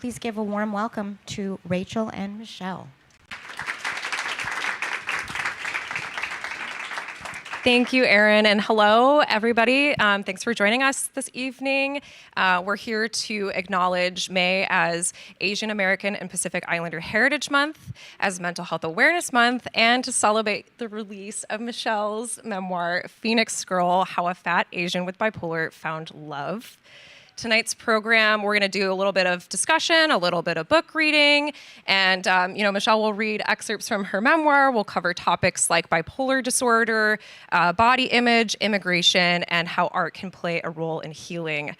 please give a warm welcome to Rachel and Michelle. Thank you, Erin, and hello, everybody. Thanks for joining us this evening. We're here to acknowledge May as Asian American and Pacific Islander Heritage Month, as Mental Health Awareness Month, and to celebrate the release of Michelle's memoir, Phoenix Girl: How a Fat Asian with Bipolar Found Love. Tonight's program, we're going to do a little bit of discussion, a little bit of book reading, and Michelle will read excerpts from her memoir. We'll cover topics like bipolar disorder, body image, immigration, and how art can play a role in healing.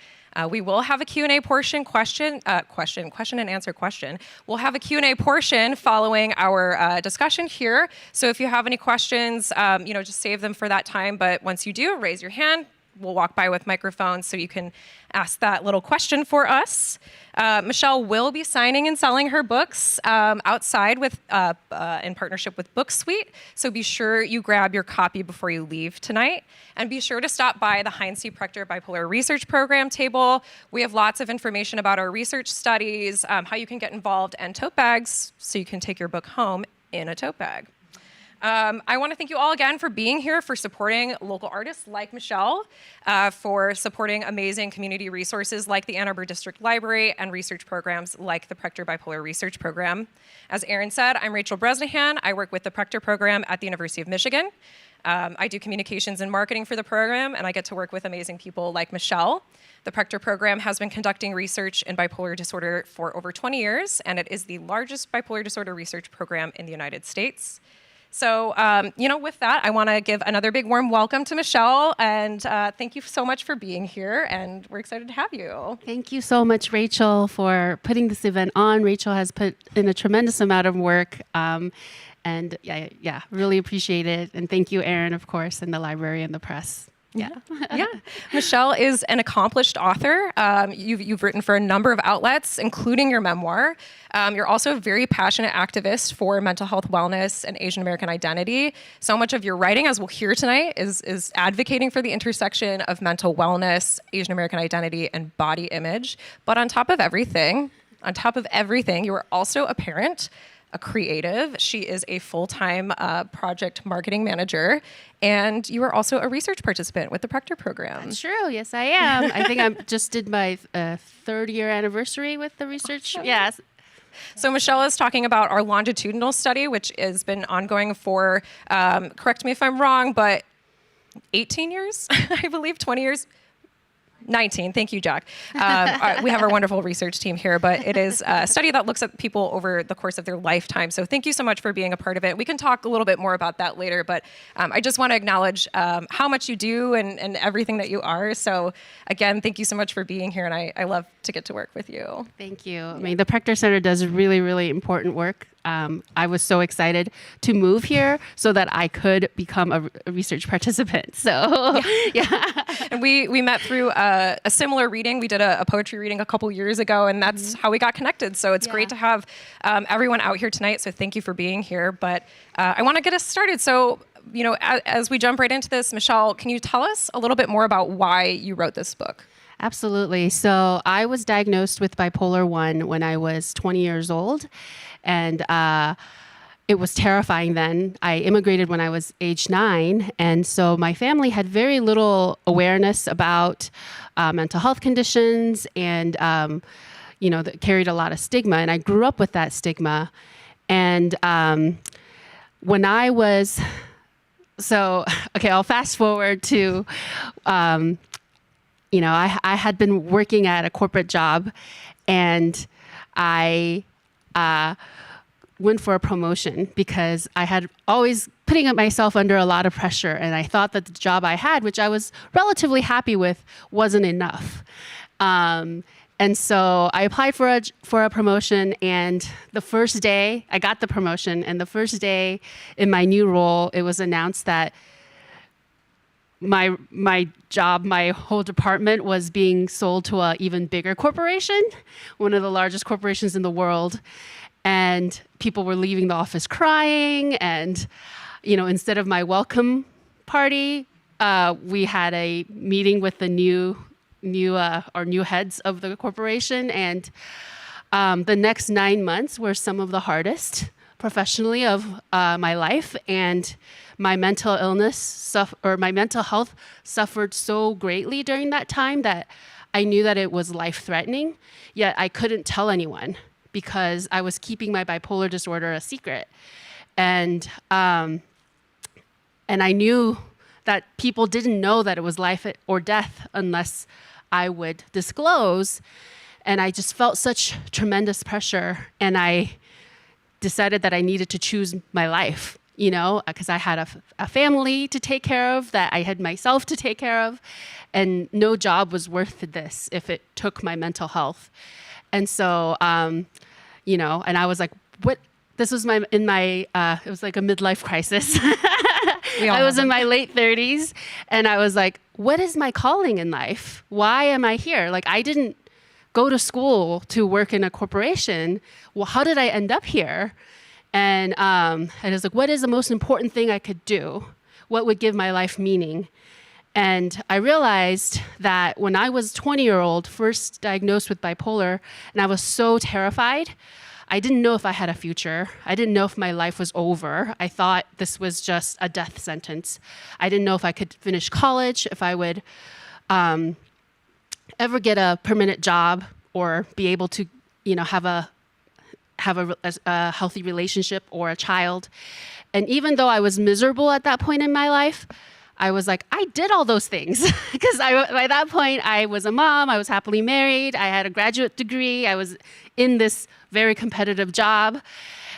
We will have a Q&A portion, question and answer question. We'll have a Q&A portion following our discussion here. So if you have any questions, just save them for that time. But once you do, raise your hand. We'll walk by with microphones so you can ask that little question for us. Michelle will be signing and selling her books outside with in partnership with Book Suite. So be sure you grab your copy before you leave tonight. And be sure to stop by the Heinz C Prechter Bipolar Research Program table. We have lots of information about our research studies, how you can get involved, and tote bags so you can take your book home in a tote bag. I want to thank you all again for being here, for supporting local artists like Michelle, for supporting amazing community resources like the Ann Arbor District Library and research programs like the Prechter Bipolar Research Program. As Erin said, I'm Rachel Bresnahan. I work with the Prechter Program at the University of Michigan. I do communications and marketing for the program, and I get to work with amazing people like Michelle. The Prechter Program has been conducting research in bipolar disorder for over 20 years, and it is the largest bipolar disorder research program in the United States. So, with that, I want to give another big warm welcome to Michelle, and thank you so much for being here, and we're excited to have you. Thank you so much, Rachel, for putting this event on. Rachel has put in a tremendous amount of work, and really appreciate it. And thank you, Erin, of course, and the library and the press. Yeah. Michelle is an accomplished author. You've written for a number of outlets, including your memoir. You're also a very passionate activist for mental health wellness and Asian American identity. So much of your writing, as we'll hear tonight, is advocating for the intersection of mental wellness, Asian American identity, and body image. But on top of everything, you are also a parent, a creative. She is a full-time project marketing manager, and you are also a research participant with the Prechter Program. That's true. Yes, I am. I think I just did my third year anniversary with the research. Yes. So Michelle is talking about our longitudinal study, which has been ongoing for, correct me if I'm wrong, but 18 years, I believe, 20 years. 19. Thank you, Jack. We have our wonderful research team here, but it is a study that looks at people over the course of their lifetime. So thank you so much for being a part of it. We can talk a little bit more about that later, but I just want to acknowledge how much you do and everything that you are. So again, thank you so much for being here, and I love to get to work with you. Thank you. I mean, the Prechter Center does really, really important work. I was so excited to move here so that I could become a research participant. So, yeah. And we met through a similar reading. We did a poetry reading a couple years ago, and that's how we got connected. So it's great to have everyone out here tonight. So thank you for being here. But I want to get us started. So, as we jump right into this, Michelle, can you tell us a little bit more about why you wrote this book? Absolutely. So I was diagnosed with bipolar 1 when I was 20 years old. And it was terrifying then. I immigrated when I was age 9. And so my family had very little awareness about mental health conditions and, that carried a lot of stigma. And I grew up with that stigma. And when I was, I'll fast forward to, I had been working at a corporate job, and I went for a promotion because I had always putting myself under a lot of pressure, and I thought that the job I had, which I was relatively happy with, wasn't enough. And so I applied for a promotion, and the first day I got the promotion, and the first day in my new role, it was announced that my job, my whole department was being sold to an even bigger corporation, one of the largest corporations in the world. And people were leaving the office crying. And, instead of my welcome party, we had a meeting with the new heads of the corporation. And The next 9 months were some of the hardest professionally of my life, and my mental my mental health suffered so greatly during that time that I knew that it was life-threatening, yet I couldn't tell anyone because I was keeping my bipolar disorder a secret. And I knew that people didn't know that it was life or death unless I would disclose. And I just felt such tremendous pressure. And I decided that I needed to choose my life, you know, because I had a family to take care of, that I had myself to take care of. And no job was worth this if it took my mental health. And so, you know, and I was like, what? This was it was like a midlife crisis. I was in my late 30s, and I was like, what is my calling in life? Why am I here? Like, I didn't go to school to work in a corporation. Well, how did I end up here? And I was like, what is the most important thing I could do? What would give my life meaning? And I realized that when I was 20-year-old, first diagnosed with bipolar, and I was so terrified, I didn't know if I had a future. I didn't know if my life was over. I thought this was just a death sentence. I didn't know if I could finish college, if I would ever get a permanent job or be able to, you know, have a healthy relationship or a child. And even though I was miserable at that point in my life, I was like, I did all those things because by that point I was a mom, I was happily married, I had a graduate degree, I was in this very competitive job.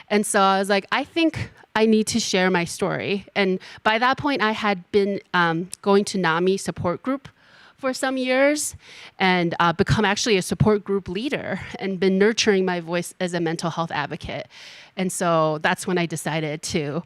And so I was like, I think I need to share my story. And by that point I had been going to NAMI support group for some years and become actually a support group leader and been nurturing my voice as a mental health advocate. And so that's when I decided to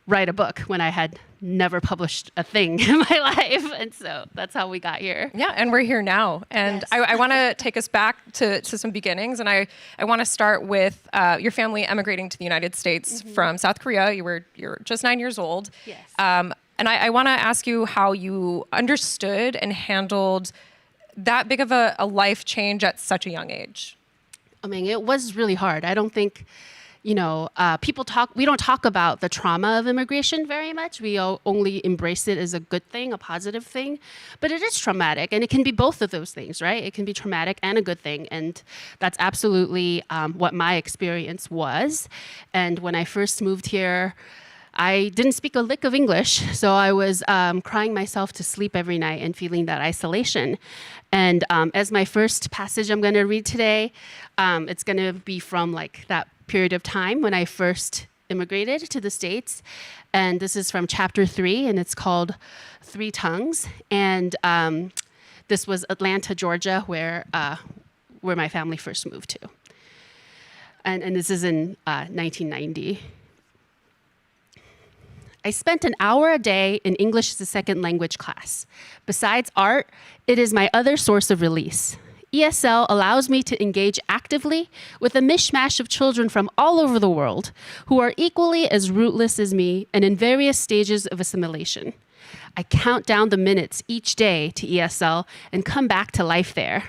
write a book, when I had never published a thing in my life. And so that's how we got here. Yeah, and we're here now. And yes. I want to take us back to some beginnings. And I want to start with your family emigrating to the United States from South Korea. You're just 9 years old. Yes. And I want to ask you how you understood and handled that big of a life change at such a young age. I mean, it was really hard. I don't think, you know, we don't talk about the trauma of immigration very much. We only embrace it as a good thing, a positive thing. But it is traumatic, and it can be both of those things, right? It can be traumatic and a good thing. And that's absolutely what my experience was. And when I first moved here, I didn't speak a lick of English, so I was crying myself to sleep every night and feeling that isolation. And as my first passage I'm going to read today, it's going to be from like that period of time when I first immigrated to the States. And this is from chapter 3, and it's called 3 Tongues. And this was Atlanta, Georgia, where my family first moved to. And this is in 1990. I spent an hour a day in English as a second language class. Besides art, it is my other source of release. ESL allows me to engage actively with a mishmash of children from all over the world who are equally as rootless as me and in various stages of assimilation. I count down the minutes each day to ESL and come back to life there.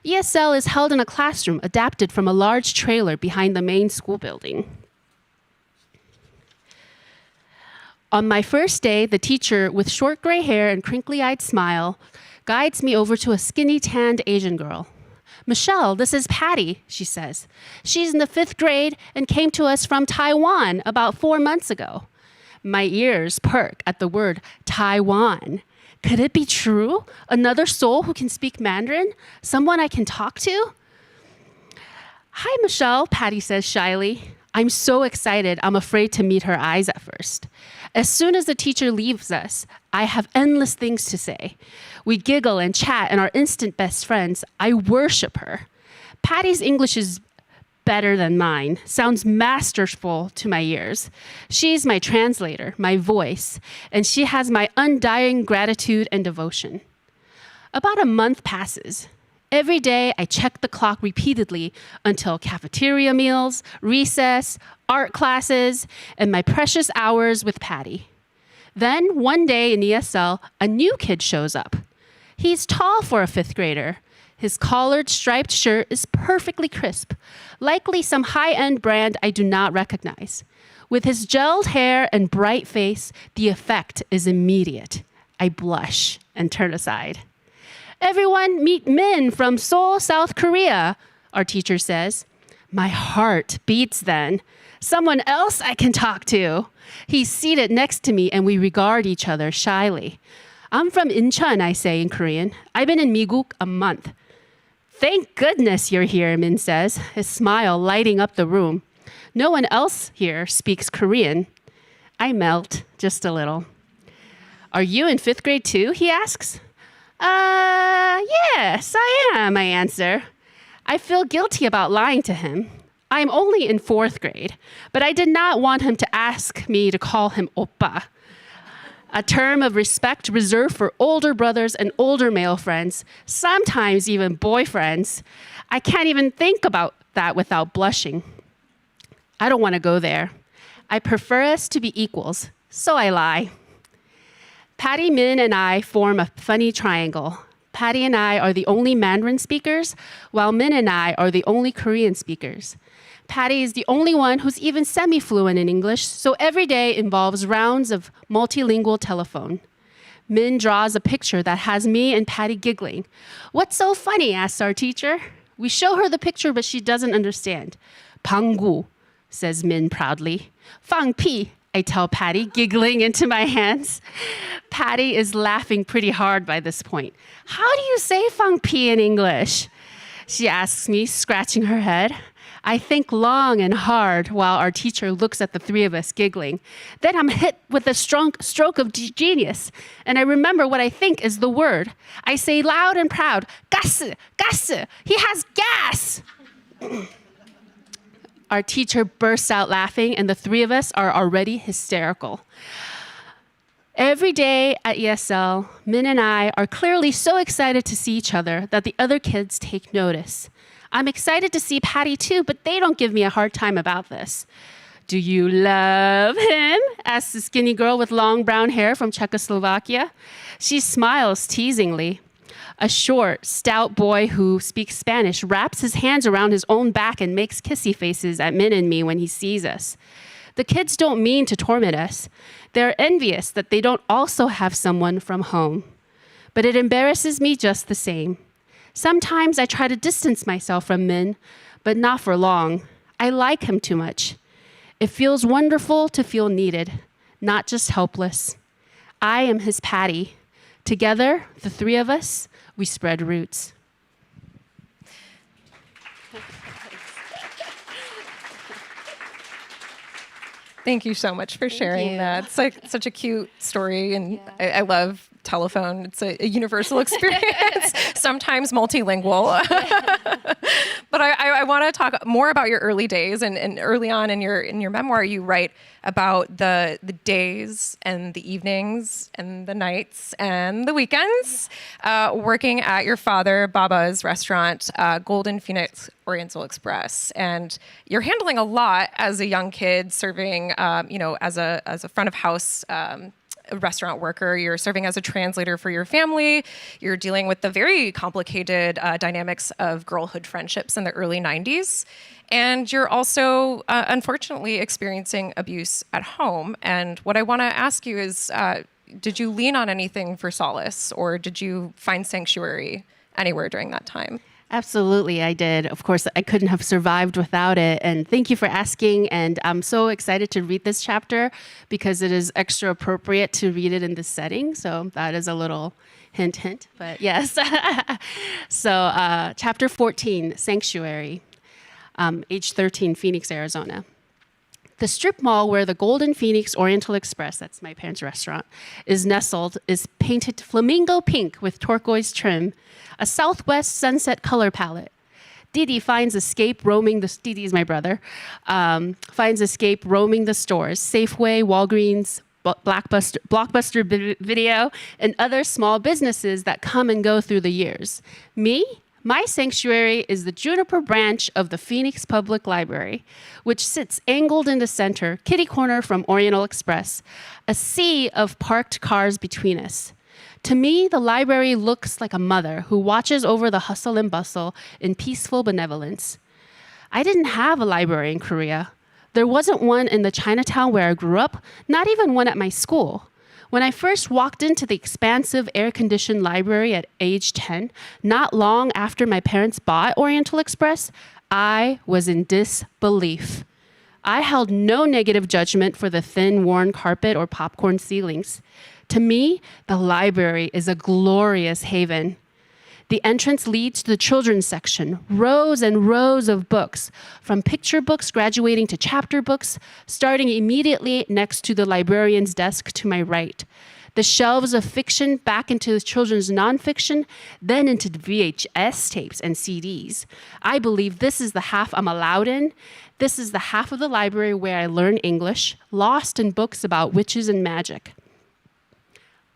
ESL is held in a classroom adapted from a large trailer behind the main school building. On my first day, the teacher, with short gray hair and crinkly-eyed smile, guides me over to a skinny, tanned Asian girl. Michelle, this is Patty, she says. She's in the 5th grade and came to us from Taiwan about 4 months ago. My ears perk at the word Taiwan. Could it be true? Another soul who can speak Mandarin? Someone I can talk to? Hi, Michelle, Patty says shyly. I'm so excited, I'm afraid to meet her eyes at first. As soon as the teacher leaves us, I have endless things to say. We giggle and chat and are instant best friends. I worship her. Patty's English is better than mine, sounds masterful to my ears. She's my translator, my voice, and she has my undying gratitude and devotion. About a month passes. Every day, I check the clock repeatedly until cafeteria meals, recess, art classes, and my precious hours with Patty. Then, one day in ESL, a new kid shows up. He's tall for a 5th grader. His collared striped shirt is perfectly crisp, likely some high-end brand I do not recognize. With his gelled hair and bright face, the effect is immediate. I blush and turn aside. Everyone meet Min from Seoul, South Korea, our teacher says. My heart beats then. Someone else I can talk to. He's seated next to me and we regard each other shyly. I'm from Incheon, I say in Korean. I've been in Migook a month. Thank goodness you're here, Min says, his smile lighting up the room. No one else here speaks Korean. I melt just a little. Are you in 5th grade too? He asks. Yes, I am, I answer. I feel guilty about lying to him. I'm only in 4th grade, but I did not want him to ask me to call him oppa, a term of respect reserved for older brothers and older male friends, sometimes even boyfriends. I can't even think about that without blushing. I don't want to go there. I prefer us to be equals, so I lie. Patty, Min, and I form a funny triangle. Patty and I are the only Mandarin speakers, while Min and I are the only Korean speakers. Patty is the only one who's even semi-fluent in English, so every day involves rounds of multilingual telephone. Min draws a picture that has me and Patty giggling. What's so funny, asks our teacher. We show her the picture, but she doesn't understand. 방구, says Min proudly. 방피, I tell Patty, giggling into my hands. Patty is laughing pretty hard by this point. How do you say 방피 in English? She asks me, scratching her head. I think long and hard while our teacher looks at the three of us giggling. Then I'm hit with a strong stroke of genius, and I remember what I think is the word. I say loud and proud, 가스, 가스, he has gas. Our teacher bursts out laughing, and the three of us are already hysterical. Every day at ESL, Min and I are clearly so excited to see each other that the other kids take notice. I'm excited to see Patty too, but they don't give me a hard time about this. Do you love him? Asks the skinny girl with long brown hair from Czechoslovakia. She smiles teasingly. A short, stout boy who speaks Spanish wraps his hands around his own back and makes kissy faces at Min and me when he sees us. The kids don't mean to torment us. They're envious that they don't also have someone from home. But it embarrasses me just the same. Sometimes I try to distance myself from Min, but not for long. I like him too much. It feels wonderful to feel needed, not just helpless. I am his Patty. Together, the three of us, we spread roots. Thank you so much for sharing that. It's like such a cute story, and I love telephone. It's a universal experience, sometimes multilingual. But I want to talk more about your early days, and early on in your memoir, you write about the days and the evenings and the nights and the weekends working at your father Baba's restaurant, Golden Phoenix Oriental Express, and you're handling a lot as a young kid, serving as a front of house restaurant worker. You're serving as a translator for your family. You're dealing with the very complicated dynamics of girlhood friendships in the early 90s. And you're also, unfortunately, experiencing abuse at home. And what I want to ask you is, did you lean on anything for solace, or did you find sanctuary anywhere during that time? Absolutely, I did. Of course, I couldn't have survived without it. And thank you for asking. And I'm so excited to read this chapter because it is extra appropriate to read it in this setting. So that is a little hint, but yes. So chapter 14, Sanctuary, age 13, Phoenix, Arizona. The strip mall where the Golden Phoenix Oriental Express, that's my parents' restaurant, is nestled is painted flamingo pink with turquoise trim, a southwest sunset color palette. Didi finds escape roaming the, Didi is my brother, finds escape roaming the stores, Safeway, Walgreens, Blockbuster Video, and other small businesses that come and go through the years. Me? My sanctuary is the Juniper branch of the Phoenix Public Library, which sits angled in the center, kitty corner from Oriental Express, a sea of parked cars between us. To me, the library looks like a mother who watches over the hustle and bustle in peaceful benevolence. I didn't have a library in Korea. There wasn't one in the Chinatown where I grew up, not even one at my school. When I first walked into the expansive air-conditioned library at age 10, not long after my parents bought Oriental Express, I was in disbelief. I held no negative judgment for the thin, worn carpet or popcorn ceilings. To me, the library is a glorious haven. The entrance leads to the children's section, rows and rows of books, from picture books graduating to chapter books, starting immediately next to the librarian's desk to my right. The shelves of fiction back into the children's nonfiction, then into the VHS tapes and CDs. I believe this is the half I'm allowed in. This is the half of the library where I learn English, lost in books about witches and magic.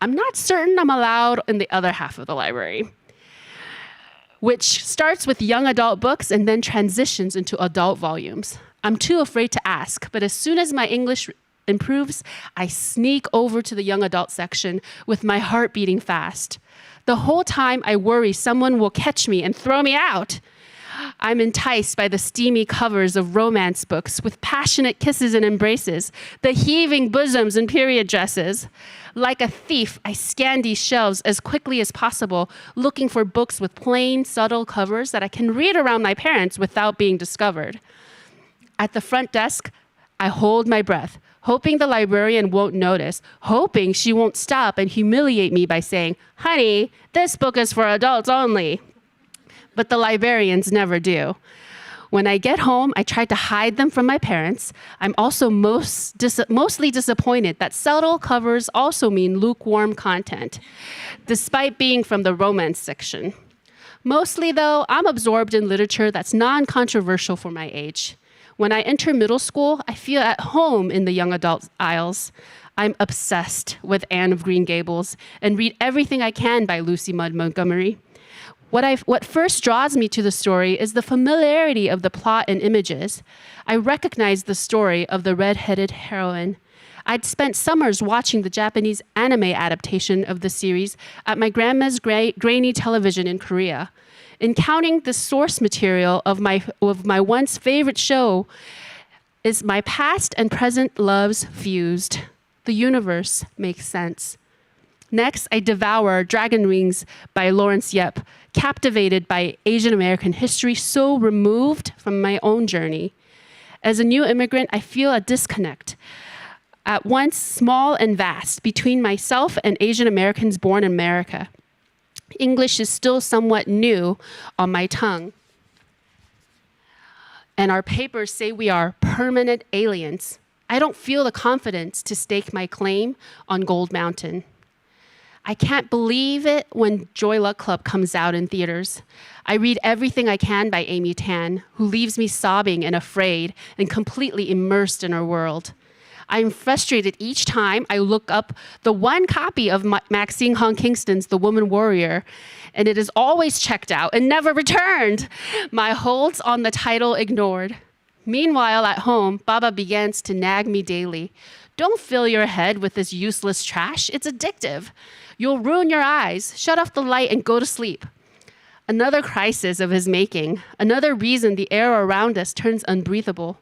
I'm not certain I'm allowed in the other half of the library, which starts with young adult books and then transitions into adult volumes. I'm too afraid to ask, but as soon as my English improves, I sneak over to the young adult section with my heart beating fast. The whole time I worry someone will catch me and throw me out. I'm enticed by the steamy covers of romance books with passionate kisses and embraces, the heaving bosoms and period dresses. Like a thief, I scan these shelves as quickly as possible, looking for books with plain, subtle covers that I can read around my parents without being discovered. At the front desk, I hold my breath, hoping the librarian won't notice, hoping she won't stop and humiliate me by saying, "Honey, this book is for adults only." But the librarians never do. When I get home, I try to hide them from my parents. I'm also mostly disappointed that subtle covers also mean lukewarm content, despite being from the romance section. Mostly, though, I'm absorbed in literature that's non-controversial for my age. When I enter middle school, I feel at home in the young adult aisles. I'm obsessed with Anne of Green Gables and read everything I can by Lucy Maud Montgomery. What first draws me to the story is the familiarity of the plot and images. I recognize the story of the red-headed heroine. I'd spent summers watching the Japanese anime adaptation of the series at my grandma's grainy television in Korea. Encountering the source material of my once favorite show is my past and present loves fused. The universe makes sense. Next, I devour Dragon Wings by Lawrence Yep, captivated by Asian American history so removed from my own journey. As a new immigrant, I feel a disconnect, at once small and vast, between myself and Asian Americans born in America. English is still somewhat new on my tongue. And our papers say we are permanent aliens. I don't feel the confidence to stake my claim on Gold Mountain. I can't believe it when Joy Luck Club comes out in theaters. I read everything I can by Amy Tan, who leaves me sobbing and afraid and completely immersed in her world. I'm frustrated each time I look up the one copy of Maxine Hong Kingston's The Woman Warrior, and it is always checked out and never returned. My holds on the title ignored. Meanwhile, at home, Baba begins to nag me daily. Don't fill your head with this useless trash. It's addictive. You'll ruin your eyes. Shut off the light and go to sleep. Another crisis of his making. Another reason the air around us turns unbreathable.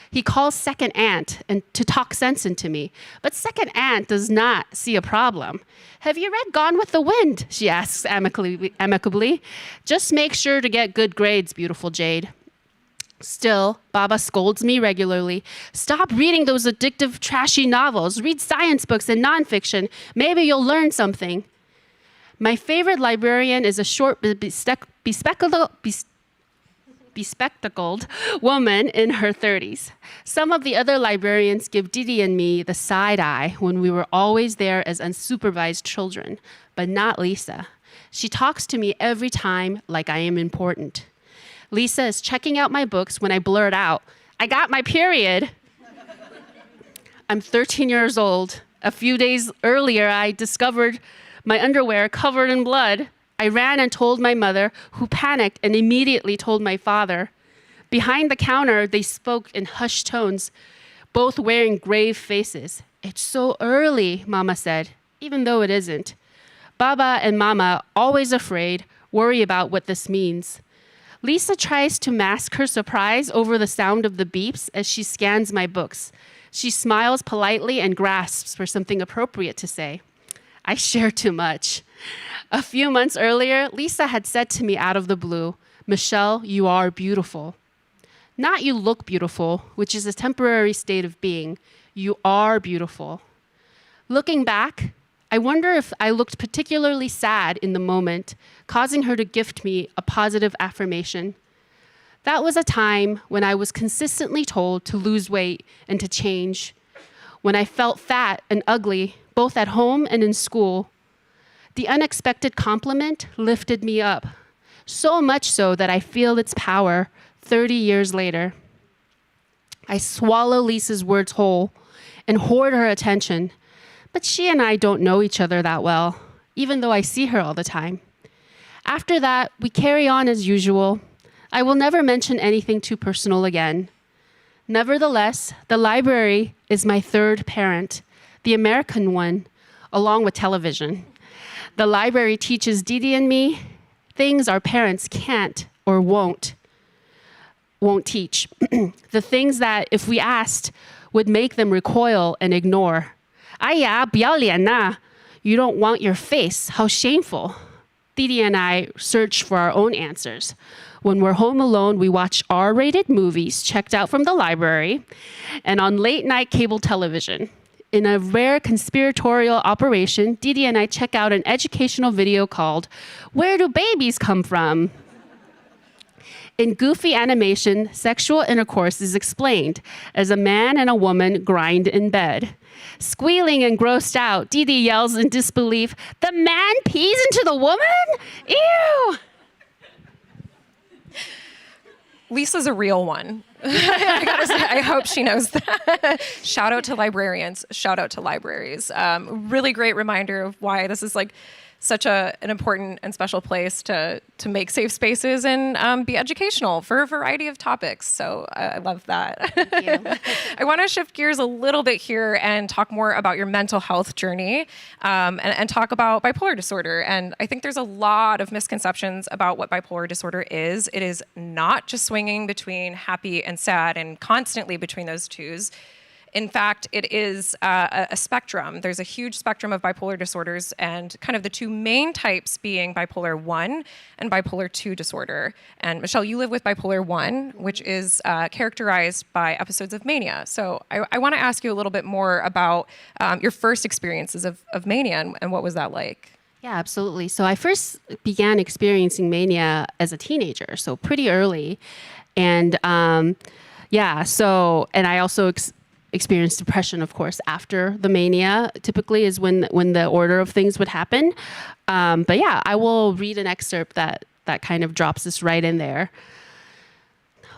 He calls Second Aunt and to talk sense into me. But Second Aunt does not see a problem. Have you read Gone with the Wind? She asks amicably. Just make sure to get good grades, beautiful Jade. Still, Baba scolds me regularly. Stop reading those addictive, trashy novels. Read science books and nonfiction. Maybe you'll learn something. My favorite librarian is a short, bespectacled woman in her 30s. Some of the other librarians give Didi and me the side eye when we were always there as unsupervised children, but not Lisa. She talks to me every time like I am important. Lisa is checking out my books when I blurt out, "I got my period." I'm 13 years old. A few days earlier, I discovered my underwear covered in blood. I ran and told my mother, who panicked and immediately told my father. Behind the counter, they spoke in hushed tones, both wearing grave faces. "It's so early," Mama said, even though it isn't. Baba and Mama, always afraid, worry about what this means. Lisa tries to mask her surprise over the sound of the beeps as she scans my books. She smiles politely and grasps for something appropriate to say. I share too much. A few months earlier, Lisa had said to me out of the blue, "Michelle, you are beautiful." Not you look beautiful, which is a temporary state of being. You are beautiful. Looking back, I wonder if I looked particularly sad in the moment, causing her to gift me a positive affirmation. That was a time when I was consistently told to lose weight and to change, when I felt fat and ugly, both at home and in school. The unexpected compliment lifted me up, so much so that I feel its power 30 years later. I swallow Lisa's words whole and hoard her attention, but she and I don't know each other that well, even though I see her all the time. After that, we carry on as usual. I will never mention anything too personal again. Nevertheless, the library is my third parent, the American one, along with television. The library teaches Didi and me things our parents can't or won't teach. The things that, if we asked, would make them recoil and ignore. 哎呀，不要脸呐! You don't want your face. How shameful. Didi and I search for our own answers. When we're home alone, we watch R-rated movies checked out from the library and on late-night cable television. In a rare conspiratorial operation, Didi and I check out an educational video called "Where Do Babies Come From?" In goofy animation, sexual intercourse is explained as a man and a woman grind in bed. Squealing and grossed out, Didi yells in disbelief, "The man pees into the woman? Ew!" Lisa's a real one. I gotta say, I hope she knows that. Shout out to librarians. Shout out to libraries. Really great reminder of why this is like such an important and special place to make safe spaces and be educational for a variety of topics. So I love that. Thank you. I want to shift gears a little bit here and talk more about your mental health journey and talk about bipolar disorder. And I think there's a lot of misconceptions about what bipolar disorder is. It is not just swinging between happy and sad and constantly between those twos. In fact, it is a spectrum. There's a huge spectrum of bipolar disorders, and kind of the two main types being bipolar 1 and bipolar 2 disorder. And Michelle, you live with bipolar 1, which is characterized by episodes of mania. So I want to ask you a little bit more about your first experiences of mania and what was that like? Yeah, absolutely. So I first began experiencing mania as a teenager, so pretty early. And and I also experienced depression, of course, after the mania. Typically is when the order of things would happen. But yeah, I will read an excerpt that kind of drops this right in there.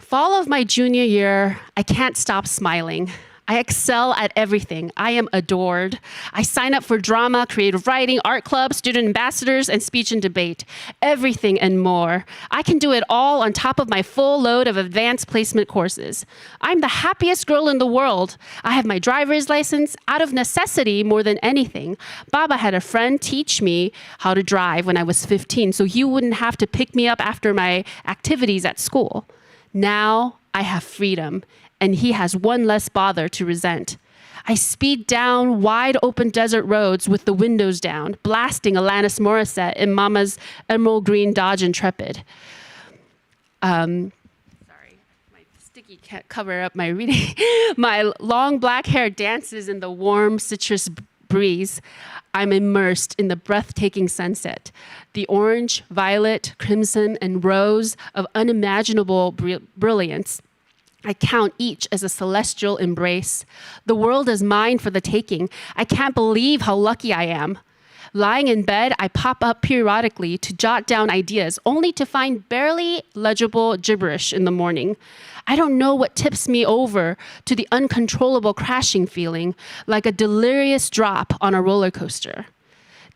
Fall of my junior year, I can't stop smiling. I excel at everything. I am adored. I sign up for drama, creative writing, art club, student ambassadors, and speech and debate. Everything and more. I can do it all on top of my full load of advanced placement courses. I'm the happiest girl in the world. I have my driver's license out of necessity more than anything. Baba had a friend teach me how to drive when I was 15, so he wouldn't have to pick me up after my activities at school. Now I have freedom, and he has one less bother to resent. I speed down wide open desert roads with the windows down, blasting Alanis Morissette in Mama's emerald green Dodge Intrepid. Sorry, my sticky can't cover up my reading. My long black hair dances in the warm citrus breeze. I'm immersed in the breathtaking sunset. The orange, violet, crimson, and rose of unimaginable brilliance. I count each as a celestial embrace. The world is mine for the taking. I can't believe how lucky I am. Lying in bed, I pop up periodically to jot down ideas, only to find barely legible gibberish in the morning. I don't know what tips me over to the uncontrollable crashing feeling, like a delirious drop on a roller coaster.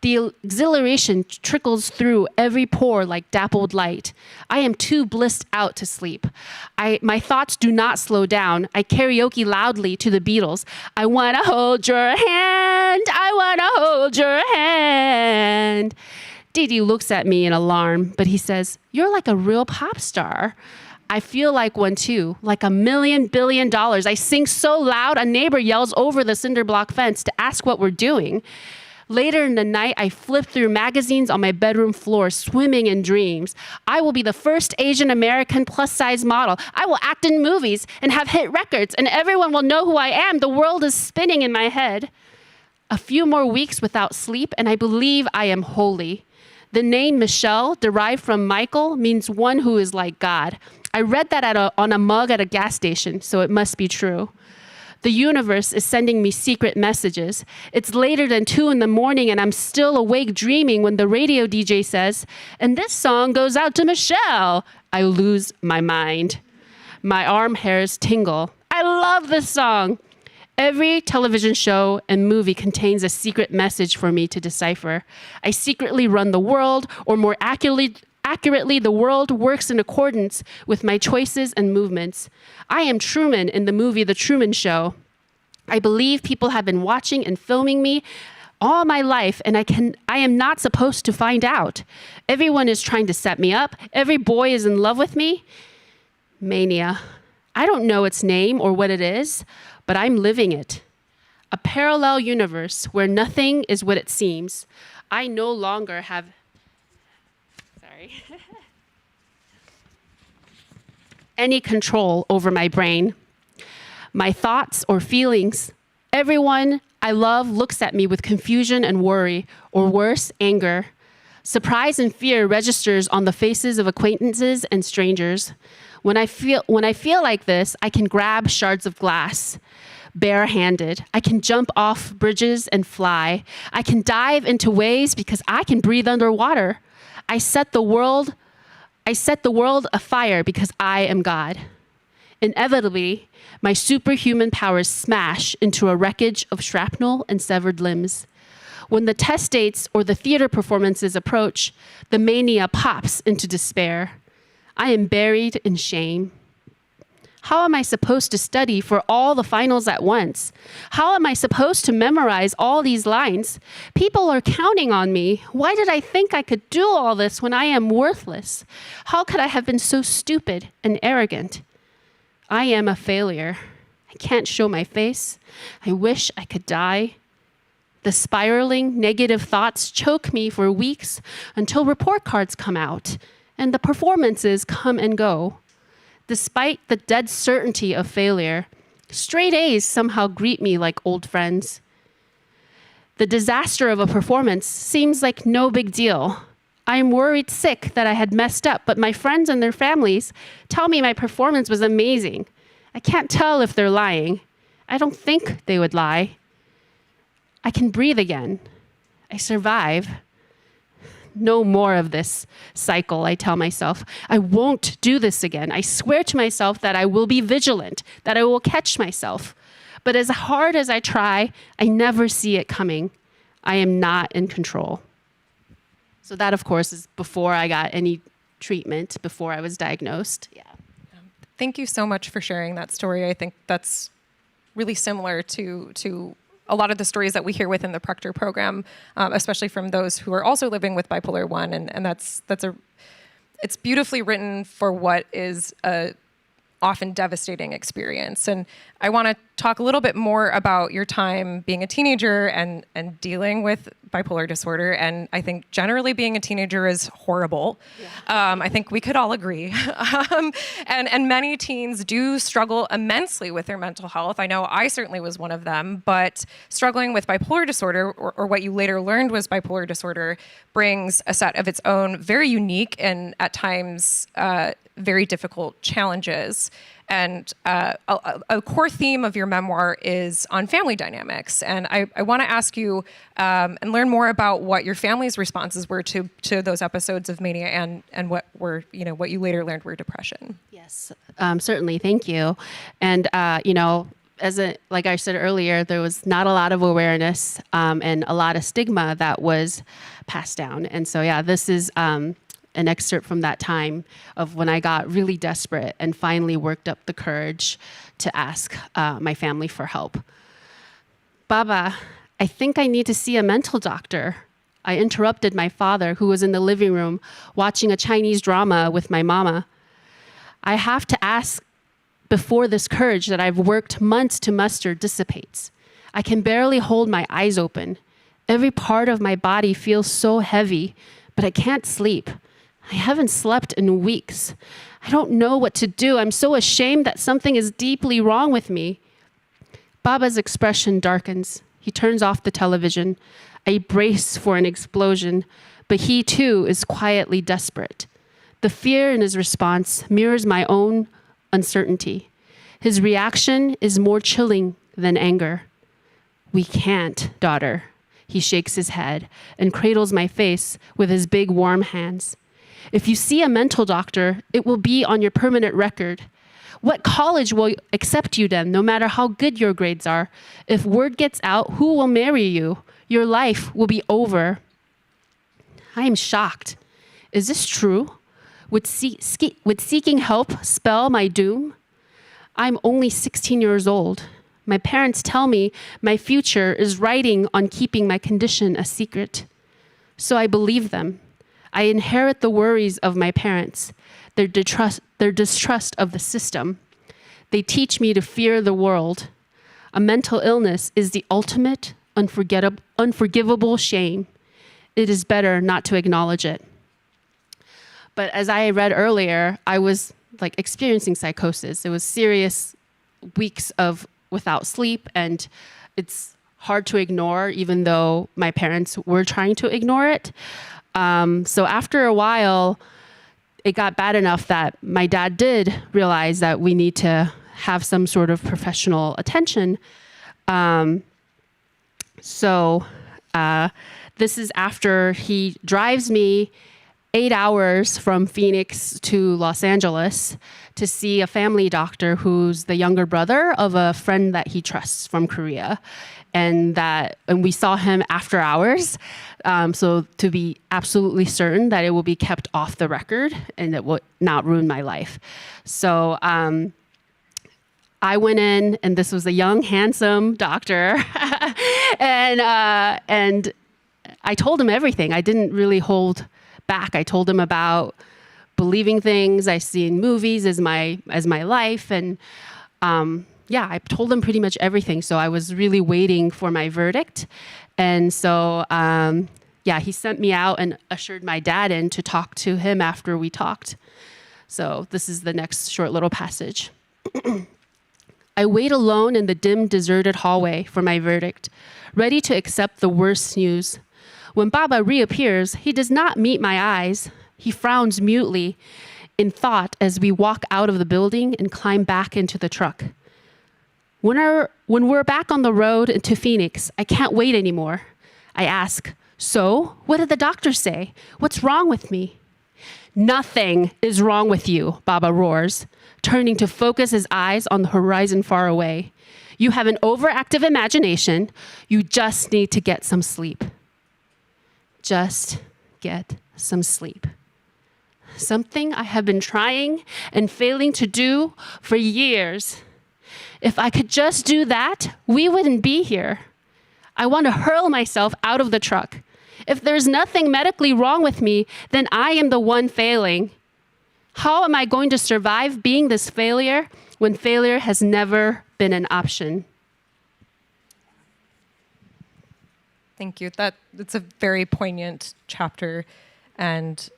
The exhilaration trickles through every pore like dappled light. I am too blissed out to sleep. My thoughts do not slow down. I karaoke loudly to the Beatles. I want to hold your hand hand. I want to hold your hand. Didi looks at me in alarm, but he says, you're like a real pop star. I feel like one too, like $1 billion. I sing so loud, a neighbor yells over the cinder block fence to ask what we're doing. Later in the night, I flip through magazines on my bedroom floor, swimming in dreams. I will be the first Asian American plus-size model. I will act in movies and have hit records, and everyone will know who I am. The world is spinning in my head. A few more weeks without sleep, and I believe I am holy. The name Michelle, derived from Michael, means one who is like God. I read that on a mug at a gas station, so it must be true. The universe is sending me secret messages. It's later than 2 in the morning and I'm still awake dreaming when the radio DJ says, and this song goes out to Michelle. I lose my mind. My arm hairs tingle. I love this song. Every television show and movie contains a secret message for me to decipher. I secretly run the world, or more accurately, the world works in accordance with my choices and movements. I am Truman in the movie The Truman Show. I believe people have been watching and filming me all my life, and I am not supposed to find out. Everyone is trying to set me up. Every boy is in love with me. Mania. I don't know its name or what it is, but I'm living it. A parallel universe where nothing is what it seems. I no longer have any control over my brain, my thoughts or feelings. Everyone I love looks at me with confusion and worry, or worse, anger. Surprise and fear registers on the faces of acquaintances and strangers. When I feel like this, I can grab shards of glass, barehanded. I can jump off bridges and fly. I can dive into waves because I can breathe underwater. I set the world afire because I am God. Inevitably, my superhuman powers smash into a wreckage of shrapnel and severed limbs. When the test dates or the theater performances approach, the mania pops into despair. I am buried in shame. How am I supposed to study for all the finals at once? How am I supposed to memorize all these lines? People are counting on me. Why did I think I could do all this when I am worthless? How could I have been so stupid and arrogant? I am a failure. I can't show my face. I wish I could die. The spiraling negative thoughts choke me for weeks until report cards come out and the performances come and go. Despite the dead certainty of failure, straight A's somehow greet me like old friends. The disaster of a performance seems like no big deal. I am worried sick that I had messed up, but my friends and their families tell me my performance was amazing. I can't tell if they're lying. I don't think they would lie. I can breathe again. I survive. No more of this cycle, I tell myself. I won't do this again. I swear to myself that I will be vigilant, that I will catch myself. But as hard as I try, I never see it coming. I am not in control. So that, of course, is before I got any treatment, before I was diagnosed. Yeah. Thank you so much for sharing that story. I think that's really similar to a lot of the stories that we hear within the Prechter program, especially from those who are also living with bipolar 1. And it's beautifully written for what is a often devastating experience. And I want to talk a little bit more about your time being a teenager and dealing with bipolar disorder. And I think generally being a teenager is horrible. Yeah. I think we could all agree. And many teens do struggle immensely with their mental health. I know I certainly was one of them, but struggling with bipolar disorder, or what you later learned was bipolar disorder, brings a set of its own very unique and at times very difficult challenges. And a core theme of your memoir is on family dynamics. And I want to ask you and learn more about what your family's responses were to those episodes of mania and what you later learned were depression. Yes, certainly. Thank you. And, like I said earlier, there was not a lot of awareness and a lot of stigma that was passed down. And so, yeah, this is an excerpt from that time of when I got really desperate and finally worked up the courage to ask my family for help. Baba, I think I need to see a mental doctor. I interrupted my father, who was in the living room watching a Chinese drama with my mama. I have to ask before this courage that I've worked months to muster dissipates. I can barely hold my eyes open. Every part of my body feels so heavy, but I can't sleep. I haven't slept in weeks. I don't know what to do. I'm so ashamed that something is deeply wrong with me. Baba's expression darkens. He turns off the television. I brace for an explosion, but he too is quietly desperate. The fear in his response mirrors my own uncertainty. His reaction is more chilling than anger. We can't, daughter. He shakes his head and cradles my face with his big warm hands. If you see a mental doctor, it will be on your permanent record. What college will accept you then, no matter how good your grades are? If word gets out, who will marry you? Your life will be over. I am shocked. Is this true? Would seeking help spell my doom? I'm only 16 years old. My parents tell me my future is riding on keeping my condition a secret. So I believe them. I inherit the worries of my parents, their distrust of the system. They teach me to fear the world. A mental illness is the ultimate, unforgivable shame. It is better not to acknowledge it. But as I read earlier, I was experiencing psychosis. It was serious weeks of without sleep, and it's hard to ignore, even though my parents were trying to ignore it. So after a while, it got bad enough that my dad did realize that we need to have some sort of professional attention. So this is after he drives me 8 hours from Phoenix to Los Angeles to see a family doctor who's the younger brother of a friend that he trusts from Korea. And we saw him after hours. So to be absolutely certain that it will be kept off the record and it will not ruin my life. So I went in, and this was a young, handsome doctor. and I told him everything. I didn't really hold back. I told him about believing things I see in movies as my life. And I told him pretty much everything. So I was really waiting for my verdict. And so, he sent me out and ushered my dad in to talk to him after we talked. So this is the next short little passage. I wait alone in the dim, deserted hallway for my verdict, ready to accept the worst news. When Baba reappears, he does not meet my eyes. He frowns mutely in thought as we walk out of the building and climb back into the truck. When we're back on the road to Phoenix, I can't wait anymore. I ask, so what did the doctor say? What's wrong with me? Nothing is wrong with you, Baba roars, turning to focus his eyes on the horizon far away. You have an overactive imagination. You just need to get some sleep. Just get some sleep. Something I have been trying and failing to do for years. If I could just do that, we wouldn't be here. I want to hurl myself out of the truck. If there's nothing medically wrong with me, then I am the one failing. How am I going to survive being this failure when failure has never been an option? Thank you. That's a very poignant chapter, and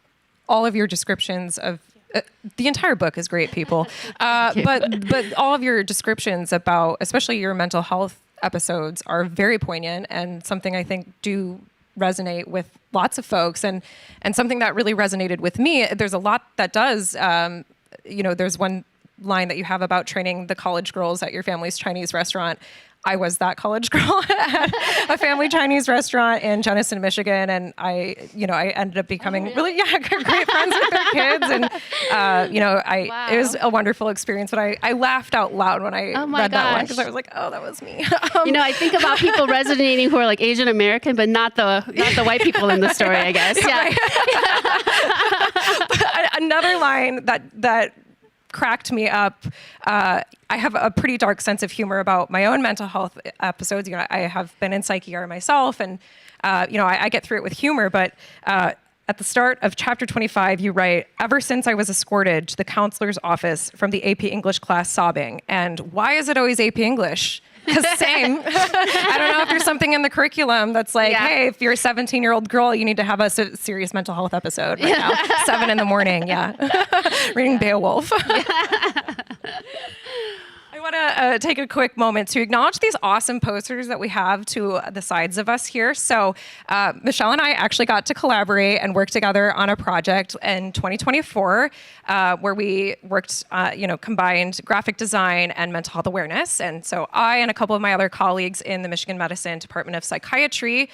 all of your descriptions of the entire book is great, people. But all of your descriptions about, especially your mental health episodes, are very poignant and something I think do resonate with lots of folks, and something that really resonated with me. There's a lot that does. There's one line that you have about training the college girls at your family's Chinese restaurant. I was that college girl at a family Chinese restaurant in Jenison, Michigan, and I ended up becoming really great friends with their kids, and Wow. It was a wonderful experience. But I laughed out loud when I read that one, because I was like, oh, that was me. I think about people resonating who are like Asian American, but not the white people in the story, I guess. Yeah. But another line that cracked me up. I have a pretty dark sense of humor about my own mental health episodes. You know, I have been in psych ER myself, and you know, I get through it with humor. But at the start of chapter 25, you write, "Ever since I was escorted to the counselor's office from the AP English class sobbing." And why is it always AP English? Because same. I don't know if there's something in the curriculum that's like, hey, if you're a 17-year-old girl, you need to have a serious mental health episode right now. 7 in the morning, reading Beowulf. I want to take a quick moment to acknowledge these awesome posters that we have to the sides of us here. So Michelle and I actually got to collaborate and work together on a project in 2024 where we worked, combined graphic design and mental health awareness. And so I and a couple of my other colleagues in the Michigan Medicine Department of Psychiatry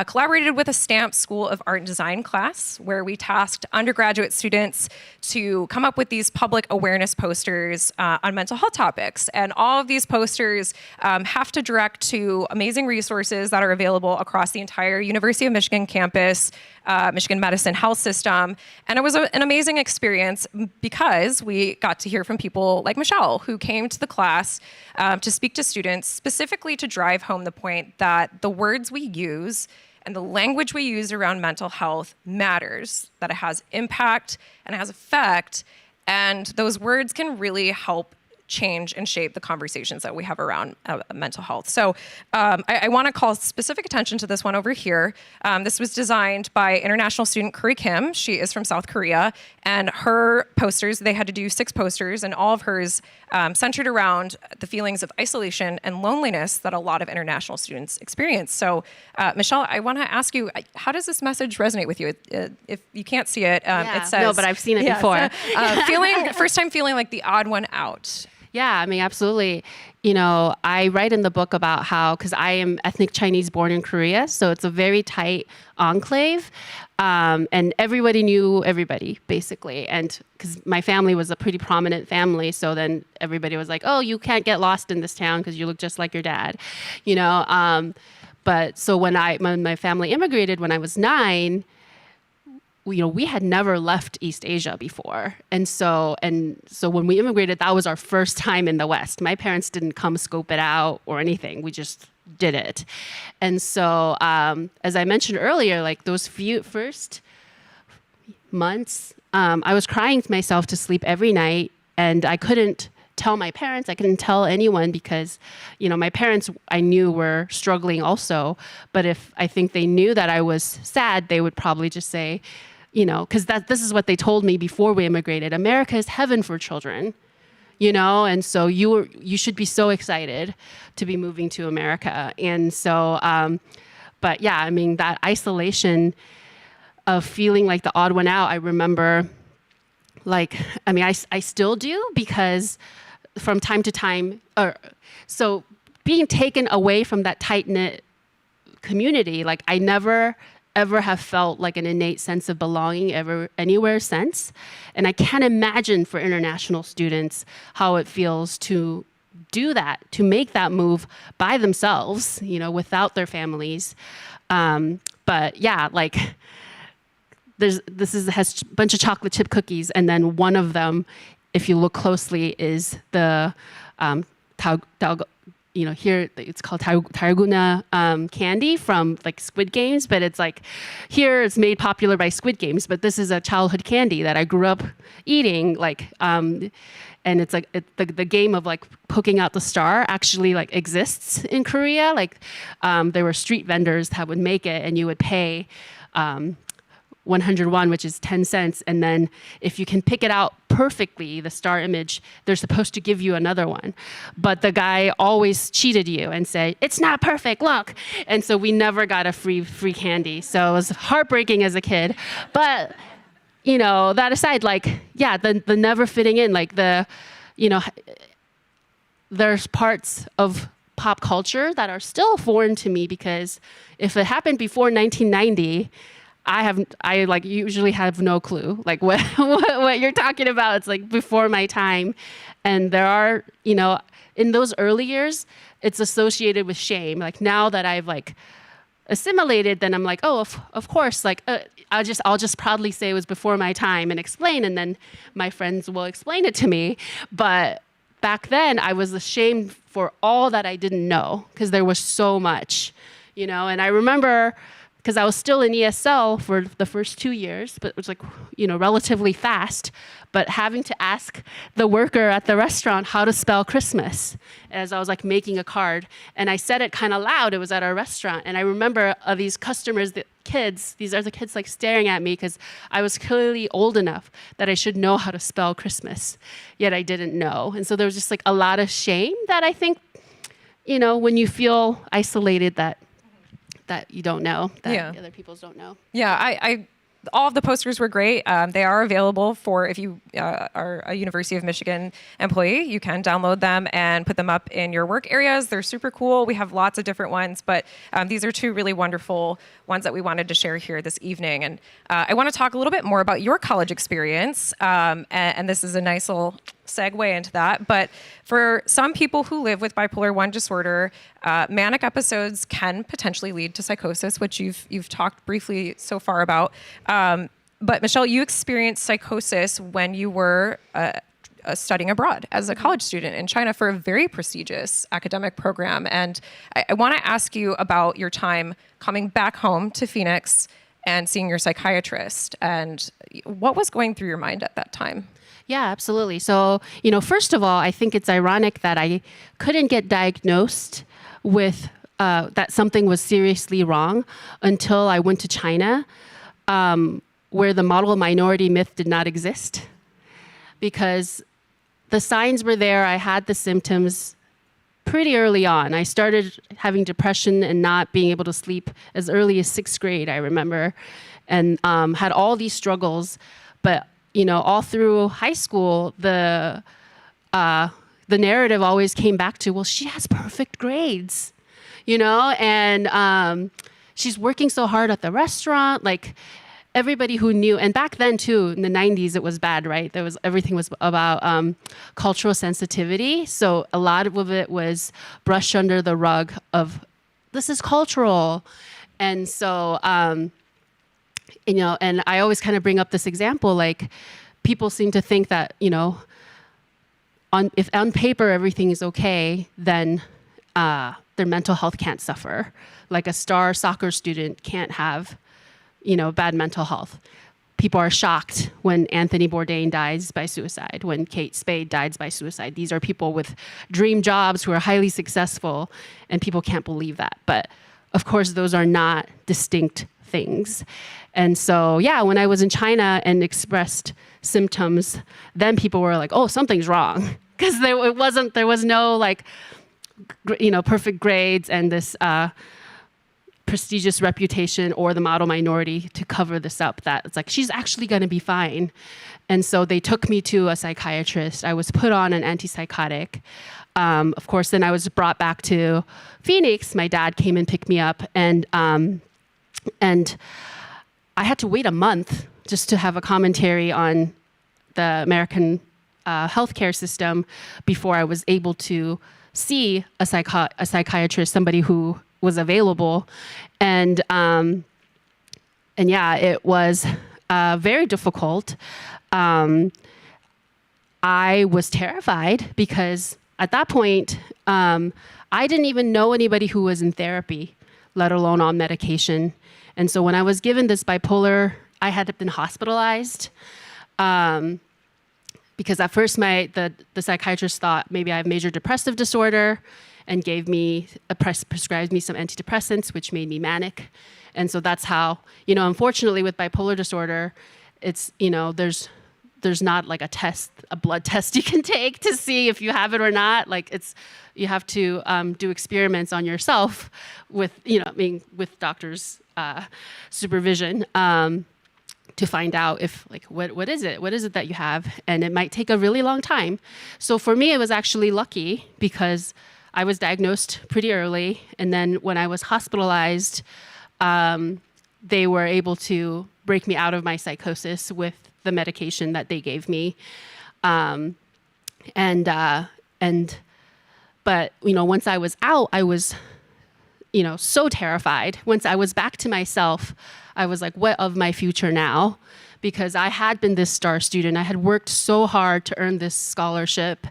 collaborated with a Stamp School of Art and Design class where we tasked undergraduate students to come up with these public awareness posters on mental health topics. And all of these posters have to direct to amazing resources that are available across the entire University of Michigan campus, Michigan Medicine Health System. And it was an amazing experience because we got to hear from people like Michelle, who came to the class to speak to students specifically to drive home the point that the words we use and the language we use around mental health matters, that it has impact and it has effect, and those words can really help change and shape the conversations that we have around mental health. So I want to call specific attention to this one over here. This was designed by international student Curry Kim. She is from South Korea, and her posters, they had to do 6 posters, and all of hers centered around the feelings of isolation and loneliness that a lot of international students experience. So Michelle, I want to ask you, how does this message resonate with you? If you can't see it, it says— No, but I've seen it before. First time feeling like the odd one out. Yeah, I mean, absolutely. You know, I write in the book about how, because I am ethnic Chinese born in Korea, so it's a very tight enclave, and everybody knew everybody, basically. And because my family was a pretty prominent family, so then everybody was like, oh, you can't get lost in this town because you look just like your dad, you know. But so when my family immigrated when I was 9, we had never left East Asia before. And so when we immigrated, that was our first time in the West. My parents didn't come scope it out or anything. We just did it. And so, as I mentioned earlier, like those first months, I was crying myself to sleep every night, and I couldn't tell my parents. I couldn't tell anyone because, my parents I knew were struggling also. But if I think they knew that I was sad, they would probably just say, because this is what they told me before we immigrated. America is heaven for children, and so you should be so excited to be moving to America. And so, but yeah, I mean, that isolation of feeling like the odd one out, I remember, I still do, because from time to time, so being taken away from that tight-knit community, like I never ever have felt like an innate sense of belonging anywhere since. And I can't imagine for international students how it feels to do that, to make that move by themselves, without their families. But yeah, like has a bunch of chocolate chip cookies, and then one of them, if you look closely, is the here it's called Targuna candy from like Squid Games, but it's like here it's made popular by Squid Games, but this is a childhood candy that I grew up eating, and it's like the game of like poking out the star actually like exists in Korea. Like there were street vendors that would make it, and you would pay 100 won, which is 10 cents. And then if you can pick it out perfectly, the star image, they're supposed to give you another one. But the guy always cheated you and said, it's not perfect, look. And so we never got a free candy. So it was heartbreaking as a kid. But, that aside, the never fitting in, there's parts of pop culture that are still foreign to me, because if it happened before 1990, I usually have no clue like what you're talking about. It's like before my time. And there are, in those early years, it's associated with shame. Like now that I've assimilated, then I'm like, oh, of course, like I'll just proudly say it was before my time and explain, and then my friends will explain it to me. But back then, I was ashamed for all that I didn't know because there was so much, And I remember, because I was still in ESL for the first 2 years, but it was like, relatively fast. But having to ask the worker at the restaurant how to spell Christmas as I was like making a card. And I said it kind of loud. It was at our restaurant. And I remember these customers, these other kids like staring at me because I was clearly old enough that I should know how to spell Christmas, yet I didn't know. And so there was just like a lot of shame that I think, when you feel isolated that you don't know, that other people don't know. Yeah, I all of the posters were great. They are available for if you are a University of Michigan employee. You can download them and put them up in your work areas. They're super cool. We have lots of different ones, but these are two really wonderful ones that we wanted to share here this evening. And I want to talk a little bit more about your college experience. And this is a nice little segue into that. But for some people who live with bipolar 1 disorder, manic episodes can potentially lead to psychosis, which you've talked briefly so far about. But Michelle, you experienced psychosis when you were studying abroad as a college student in China for a very prestigious academic program. And I want to ask you about your time coming back home to Phoenix and seeing your psychiatrist, and what was going through your mind at that time? Yeah, absolutely. So, first of all, I think it's ironic that I couldn't get diagnosed with that something was seriously wrong until I went to China, where the model minority myth did not exist. Because the signs were there, I had the symptoms pretty early on. I started having depression and not being able to sleep as early as 6th grade, I remember, and had all these struggles. But all through high school, the narrative always came back to, well, she has perfect grades, and she's working so hard at the restaurant. Like everybody who knew, and back then too, in the 90s, it was bad, right? Everything was about cultural sensitivity. So a lot of it was brushed under the rug of, this is cultural. And so, and I always kind of bring up this example, like people seem to think that, if on paper everything is okay, then their mental health can't suffer. Like a star soccer student can't have, bad mental health. People are shocked when Anthony Bourdain dies by suicide, when Kate Spade dies by suicide. These are people with dream jobs who are highly successful, and people can't believe that. But of course, those are not distinct things. And so, when I was in China and expressed symptoms, then people were like, oh, something's wrong. Because there was no like, perfect grades and this prestigious reputation or the model minority to cover this up, that it's like, she's actually going to be fine. And so they took me to a psychiatrist. I was put on an antipsychotic. Of course, then I was brought back to Phoenix. My dad came and picked me up, and I had to wait a month just to have a commentary on the American healthcare system before I was able to see a psychiatrist, somebody who was available. And it was very difficult. I was terrified because at that point, I didn't even know anybody who was in therapy, let alone on medication. And so when I was given this bipolar, I had been hospitalized because at first the psychiatrist thought maybe I have major depressive disorder and gave me prescribed me some antidepressants, which made me manic. And so that's how, unfortunately with bipolar disorder, it's, there's not like a blood test you can take to see if you have it or not. Like you have to do experiments on yourself with, with doctors' supervision to find out if what is it that you have, and it might take a really long time. So for me, it was actually lucky because I was diagnosed pretty early, and then when I was hospitalized, they were able to break me out of my psychosis with the medication that they gave me. But once I was out, I was so terrified. Once I was back to myself, I was like, what of my future now? Because I had been this star student. I had worked so hard to earn this scholarship,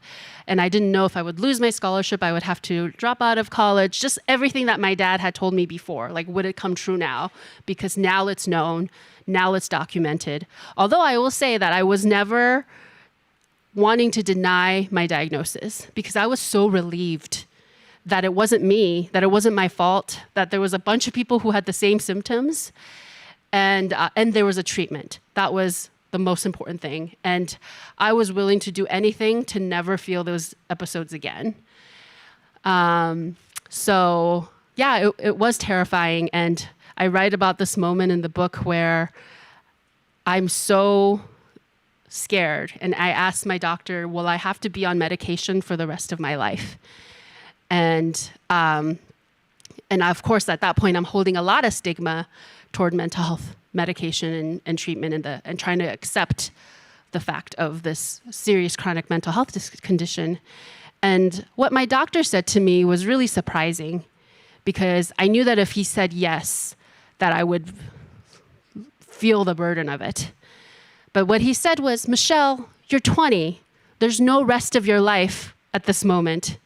and I didn't know if I would lose my scholarship, I would have to drop out of college, just everything that my dad had told me before. Like, would it come true now? Because now it's known, now it's documented. Although I will say that I was never wanting to deny my diagnosis, because I was so relieved that it wasn't me, that it wasn't my fault, that there was a bunch of people who had the same symptoms, and there was a treatment. That was the most important thing. And I was willing to do anything to never feel those episodes again. So yeah, it was terrifying. And I write about this moment in the book where I'm so scared. And I asked my doctor, will I have to be on medication for the rest of my life? And of course, at that point, I'm holding a lot of stigma toward mental health medication and treatment and trying to accept the fact of this serious chronic mental health condition. And what my doctor said to me was really surprising, because I knew that if he said yes, that I would feel the burden of it. But what he said was, Michelle, you're 20. There's no rest of your life at this moment.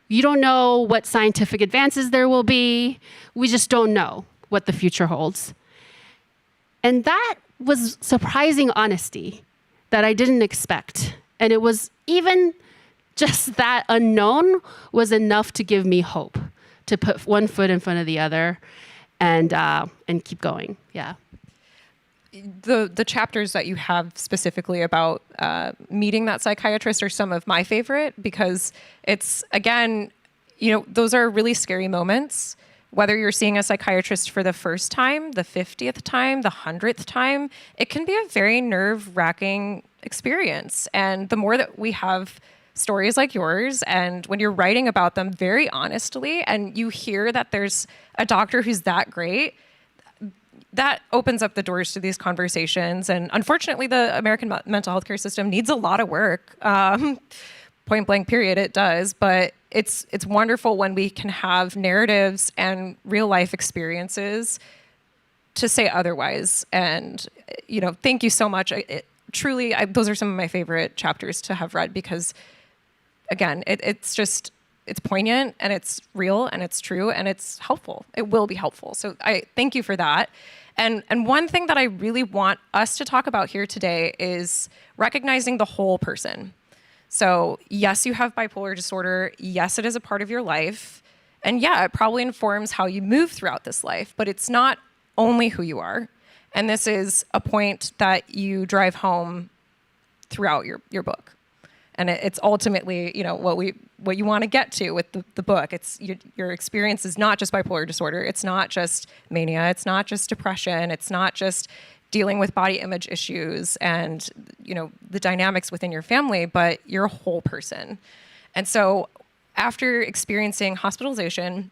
You don't know what scientific advances there will be. We just don't know what the future holds. And that was surprising honesty that I didn't expect. And it was even just that unknown was enough to give me hope, to put one foot in front of the other and keep going. Yeah. The chapters that you have specifically about meeting that psychiatrist are some of my favorite, because it's, again, those are really scary moments. Whether you're seeing a psychiatrist for the first time, the 50th time, the 100th time, it can be a very nerve-wracking experience. And the more that we have stories like yours, and when you're writing about them very honestly, and you hear that there's a doctor who's that great, that opens up the doors to these conversations. And unfortunately, the American mental health care system needs a lot of work. Point blank period, it does. But it's wonderful when we can have narratives and real life experiences to say otherwise. And, thank you so much. Truly, those are some of my favorite chapters to have read, because again, it's poignant, and it's real, and it's true, and it's helpful. It will be helpful. So I thank you for that. And one thing that I really want us to talk about here today is recognizing the whole person. So yes, you have bipolar disorder. Yes, it is a part of your life. And yeah, it probably informs how you move throughout this life, but it's not only who you are. And this is a point that you drive home throughout your book. And it's ultimately, what you want to get to with the book. It's your experience is not just bipolar disorder. It's not just mania. It's not just depression. It's not just dealing with body image issues and, the dynamics within your family, but you're a whole person. And so after experiencing hospitalization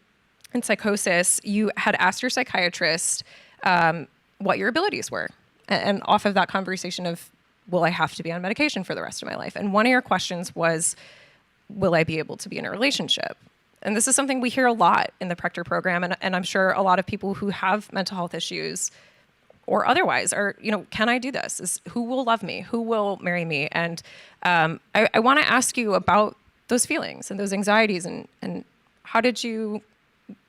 and psychosis, you had asked your psychiatrist what your abilities were. And off of that conversation of, will I have to be on medication for the rest of my life? And one of your questions was, will I be able to be in a relationship? And this is something we hear a lot in the Prechter program. And I'm sure a lot of people who have mental health issues or otherwise are, can I do this? Who will love me? Who will marry me? And I want to ask you about those feelings and those anxieties, and how did you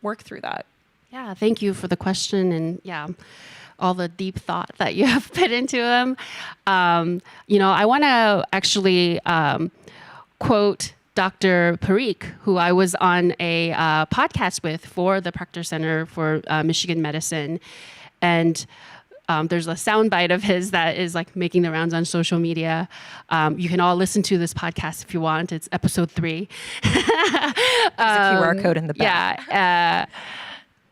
work through that? Yeah, thank you for the question. And yeah, all the deep thought that you have put into them. I want to actually quote Dr. Parikh, who I was on a podcast with for the Prechter Center for Michigan Medicine. And there's a soundbite of his that is like making the rounds on social media. You can all listen to this podcast if you want. It's episode 3. There's a QR code in the back. Yeah.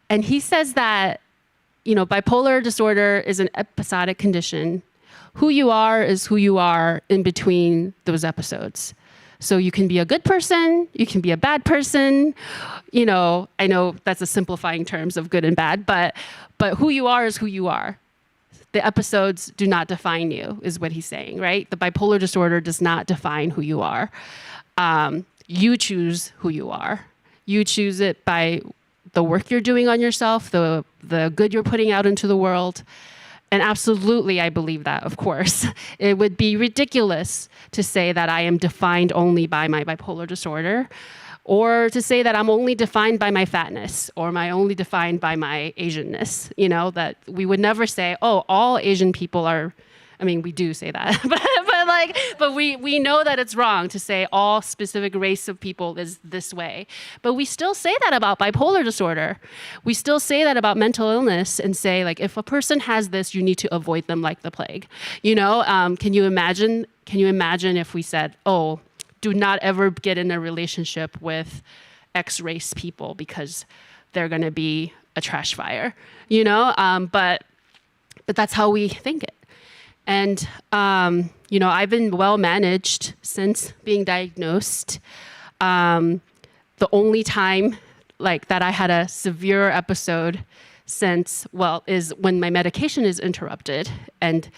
And he says that, bipolar disorder is an episodic condition. Who you are is who you are in between those episodes. So you can be a good person, you can be a bad person. I know that's a simplifying terms of good and bad, but who you are is who you are. The episodes do not define you, is what he's saying, right? The bipolar disorder does not define who you are. You choose who you are. You choose it by the work you're doing on yourself, the good you're putting out into the world. And absolutely, I believe that, of course. It would be ridiculous to say that I am defined only by my bipolar disorder, or to say that I'm only defined by my fatness, or only defined by my Asianness. That we would never say, oh, all Asian people are, I mean, we do say that, but we know that it's wrong to say all specific race of people is this way. But we still say that about bipolar disorder. We still say that about mental illness and say, like, if a person has this, you need to avoid them like the plague. Can you imagine if we said, oh, do not ever get in a relationship with X race people because they're going to be a trash fire, but that's how we think it. And, I've been well managed since being diagnosed. The only time that I had a severe episode is when my medication is interrupted. And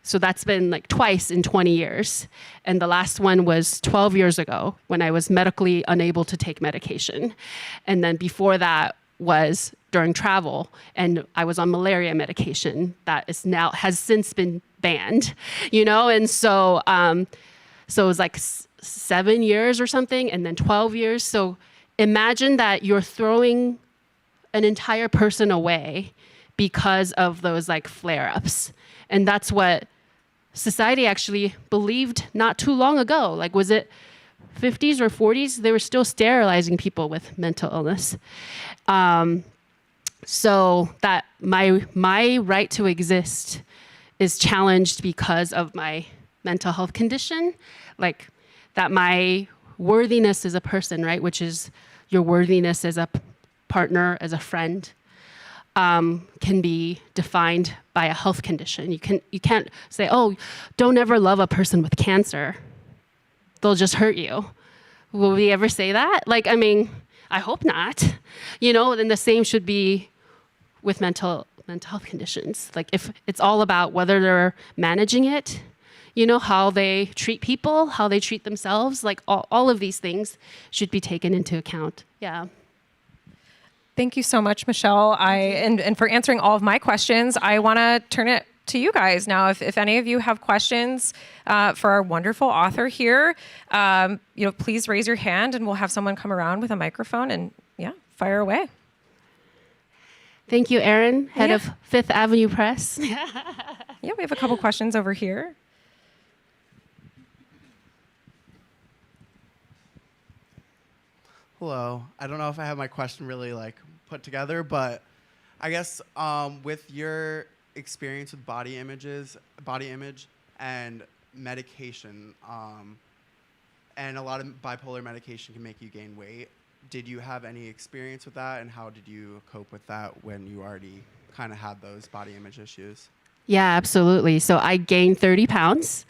so that's been twice in 20 years. And the last one was 12 years ago when I was medically unable to take medication. And then before that was during travel, and I was on malaria medication that has since been banned, and so it was 7 years or something, and then 12 years. So imagine that you're throwing an entire person away because of those flare-ups, and that's what society actually believed not too long ago. Was it 50s or 40s? They were still sterilizing people with mental illness. So that my right to exist is challenged because of my mental health condition, that my worthiness as a person, right, which is your worthiness as a partner, as a friend, can be defined by a health condition. You can't say, oh, don't ever love a person with cancer. They'll just hurt you. Will we ever say that? I hope not. Then the same should be with mental health conditions. If it's all about whether they're managing it, how they treat people, how they treat themselves, all of these things should be taken into account. Yeah. Thank you so much, Michelle. And for answering all of my questions. I want to turn it to you guys now. If any of you have questions for our wonderful author here, please raise your hand and we'll have someone come around with a microphone and fire away. Thank you, Erin, head of Fifth Avenue Press. We have a couple questions over here. Hello. I don't know if I have my question really put together, but I guess with your experience with body image and medication, and a lot of bipolar medication can make you gain weight. Did you have any experience with that, and how did you cope with that when you already kind of had those body image issues? Yeah, absolutely. So I gained 30 pounds.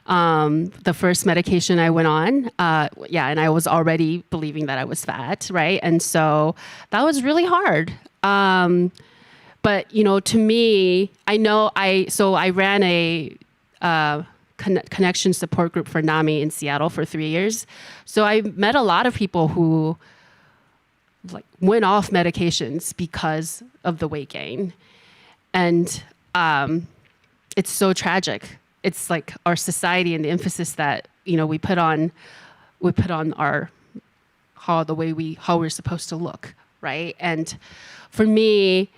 The first medication I went on, and I was already believing that I was fat, right? And so that was really hard. But, to me, I ran a connection support group for NAMI in Seattle for 3 years. So I met a lot of people who went off medications because of the weight gain. And it's so tragic. It's our society and the emphasis that we put on how we're supposed to look, right? And for me,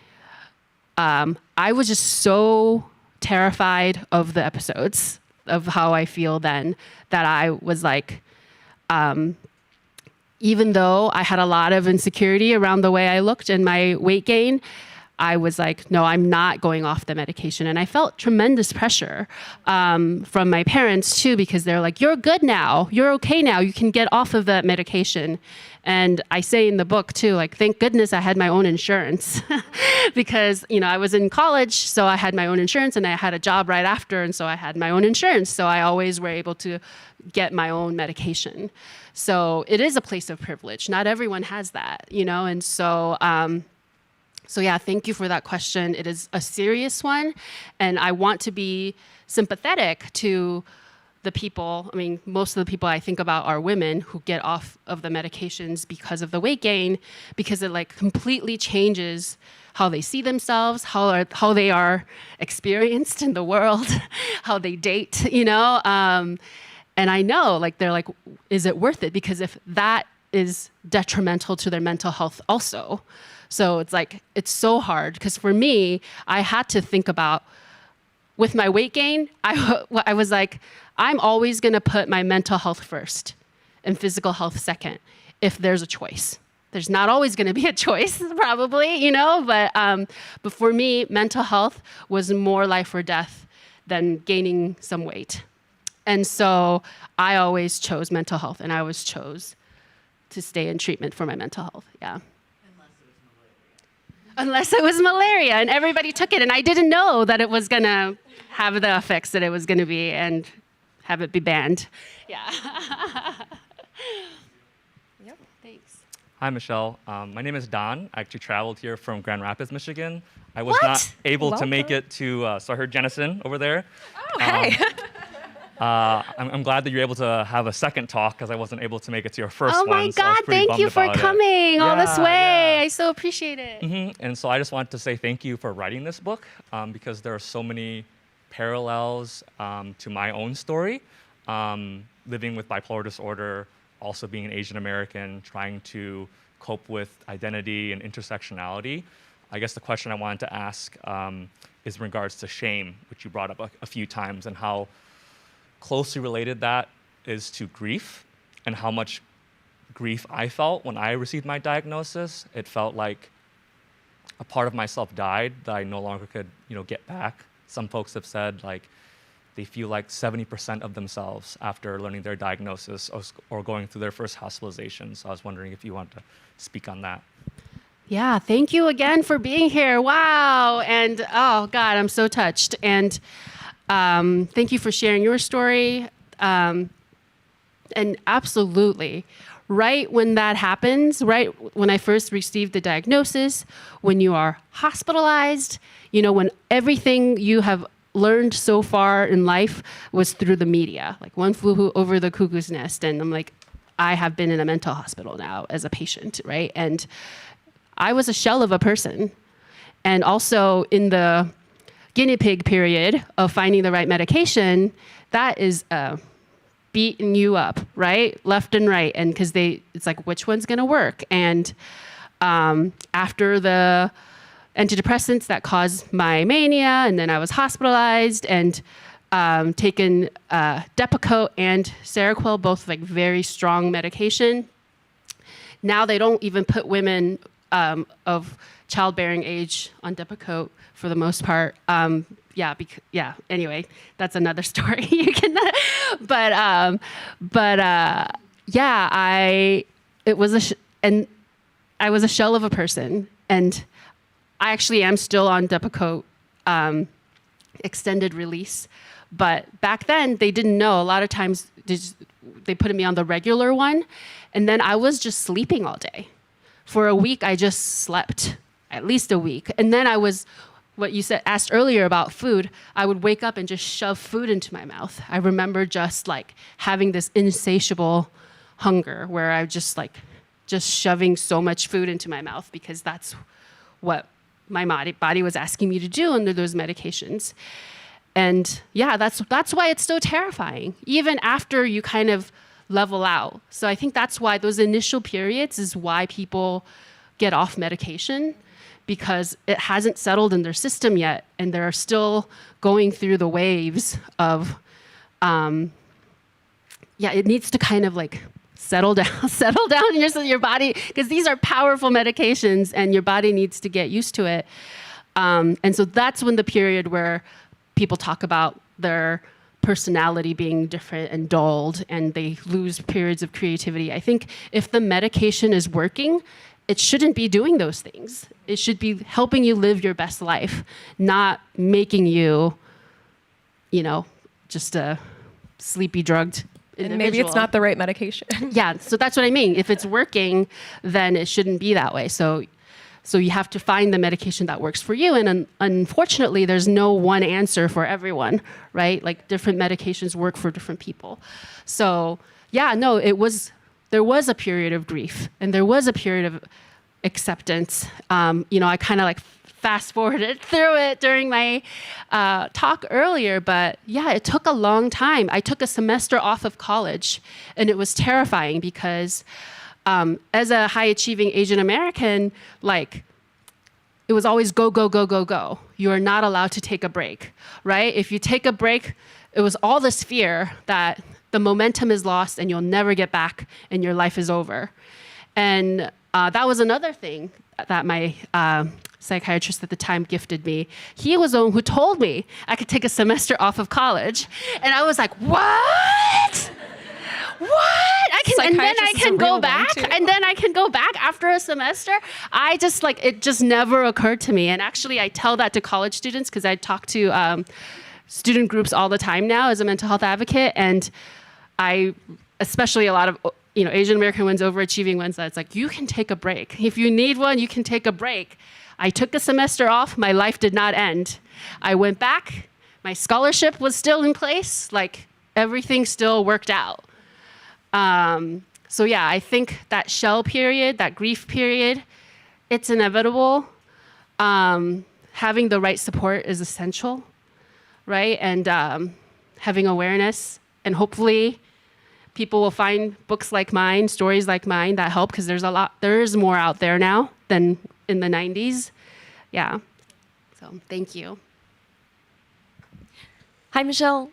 I was just so terrified of the episodes of how I feel then that I was even though I had a lot of insecurity around the way I looked and my weight gain, I was no, I'm not going off the medication. And I felt tremendous pressure from my parents too, because they're you're good now, you're okay now, you can get off of that medication. And I say in the book too, thank goodness I had my own insurance because, I was in college, so I had my own insurance and I had a job right after. And so I had my own insurance. So I always were able to get my own medication. So it is a place of privilege. Not everyone has that, and so, thank you for that question. It is a serious one, and I want to be sympathetic to the people, I mean, most of the people I think about are women who get off of the medications because of the weight gain, because it like completely changes how they see themselves, how they are experienced in the world, how they date, you know? And I know, like, they're like, is it worth it? Because if that is detrimental to their mental health also. So it's like, it's so hard. Because for me, I had to think about, with my weight gain, I was like, I'm always going to put my mental health first and physical health second if there's a choice. There's not always going to be a choice, probably, you know, but for me, mental health was more life or death than gaining some weight. And so I always chose mental health, and I always chose to stay in treatment for my mental health, yeah. Unless it was malaria, and everybody took it, and I didn't know that it was gonna have the effects that it was gonna be and have it be banned. Yeah. Yep, thanks. Hi, Michelle. My name is Don. I actually traveled here from Grand Rapids, Michigan. I was What? not able to make Welcome. it to, so I heard Jennison over there. Oh, hey. I'm glad that you're able to have a second talk because I wasn't able to make it to your first Oh one. my so I was God, pretty thank bummed you for about it. coming all this Yeah, way. yeah. I so appreciate it. And so I just wanted to say thank you for writing this book because there are so many parallels to my own story. Living with bipolar disorder, also being an Asian American, trying to cope with identity and intersectionality. I guess the question I wanted to ask is in regards to shame, which you brought up a few times, and how closely related that is to grief, and how much grief I felt when I received my diagnosis. It felt like a part of myself died that I no longer could, get back. Some folks have said like they feel like 70% of themselves after learning their diagnosis or going through their first hospitalization. So I was wondering if you want to speak on that. Yeah, thank you again for being here. Wow. And oh God, I'm so touched. And thank you for sharing your story. And absolutely, right when that happens, right when I first received the diagnosis, when you are hospitalized, when everything you have learned so far in life was through the media, like one flew over the cuckoo's nest. And I'm like, I have been in a mental hospital now as a patient, right? And I was a shell of a person. And also in the guinea pig period of finding the right medication, that is beating you up, right? Left and right. And because it's like, which one's going to work? And after the antidepressants that caused my mania, and then I was hospitalized and taken Depakote and Seroquel, both like very strong medication. Now they don't even put women of childbearing age on Depakote for the most part. Anyway, that's another story. You can, I was a shell of a person, and I actually am still on Depakote extended release. But back then, they didn't know. A lot of times, they put me on the regular one, and then I was just sleeping all day. For a week, I just slept, at least a week. And then I was, what you asked earlier about food, I would wake up and just shove food into my mouth. I remember just like having this insatiable hunger where I just shoving so much food into my mouth because that's what my body was asking me to do under those medications. And yeah, that's why it's so terrifying, even after you kind of level out. So I think that's why those initial periods is why people get off medication, because it hasn't settled in their system yet, and they're still going through the waves of, it needs to kind of like settle down in your body, because these are powerful medications, and your body needs to get used to it. And so that's when the period where people talk about their personality being different and dulled, and they lose periods of creativity. I think if the medication is working, it shouldn't be doing those things. It should be helping you live your best life, not making you, just a sleepy drugged individual. And maybe it's not the right medication. Yeah, so that's what I mean. If it's working, then it shouldn't be that way. So So you have to find the medication that works for you. And unfortunately, there's no one answer for everyone, right? Like different medications work for different people. So yeah, no, there was a period of grief and there was a period of acceptance. I kind of like fast forwarded through it during my talk earlier, but yeah, it took a long time. I took a semester off of college and it was terrifying because as a high achieving Asian American, like it was always go, go, go, go, go. You are not allowed to take a break, right? If you take a break, it was all this fear that the momentum is lost and you'll never get back and your life is over. And that was another thing that my psychiatrist at the time gifted me. He was the one who told me I could take a semester off of college. And I was like, what? What? And then I can go back? And then I can go back after a semester? It just never occurred to me. And actually, I tell that to college students because I talk to student groups all the time now as a mental health advocate. And especially a lot of Asian American ones, overachieving ones, that's like, you can take a break. If you need one, you can take a break. I took a semester off. My life did not end. I went back. My scholarship was still in place. Like everything still worked out. So yeah, I think that shell period, that grief period, it's inevitable. Having the right support is essential, right? And having awareness, and hopefully people will find books like mine, stories like mine that help, because there is more out there now than in the 90s. Yeah. So thank you. Hi, Michelle.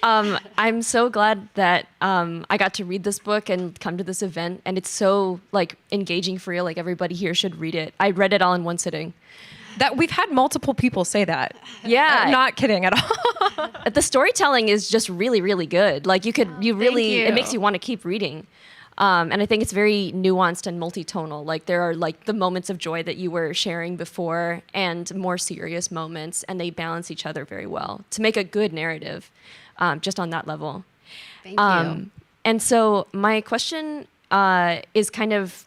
I'm so glad that I got to read this book and come to this event, and it's so engaging for you. Like everybody here should read it. I read it all in one sitting. That we've had multiple people say that. Yeah, not kidding at all. The storytelling is just really, really good. Like it makes you want to keep reading. And I think it's very nuanced and multitonal. Like there are the moments of joy that you were sharing before and more serious moments, and they balance each other very well to make a good narrative, just on that level. Thank you. And so my question is kind of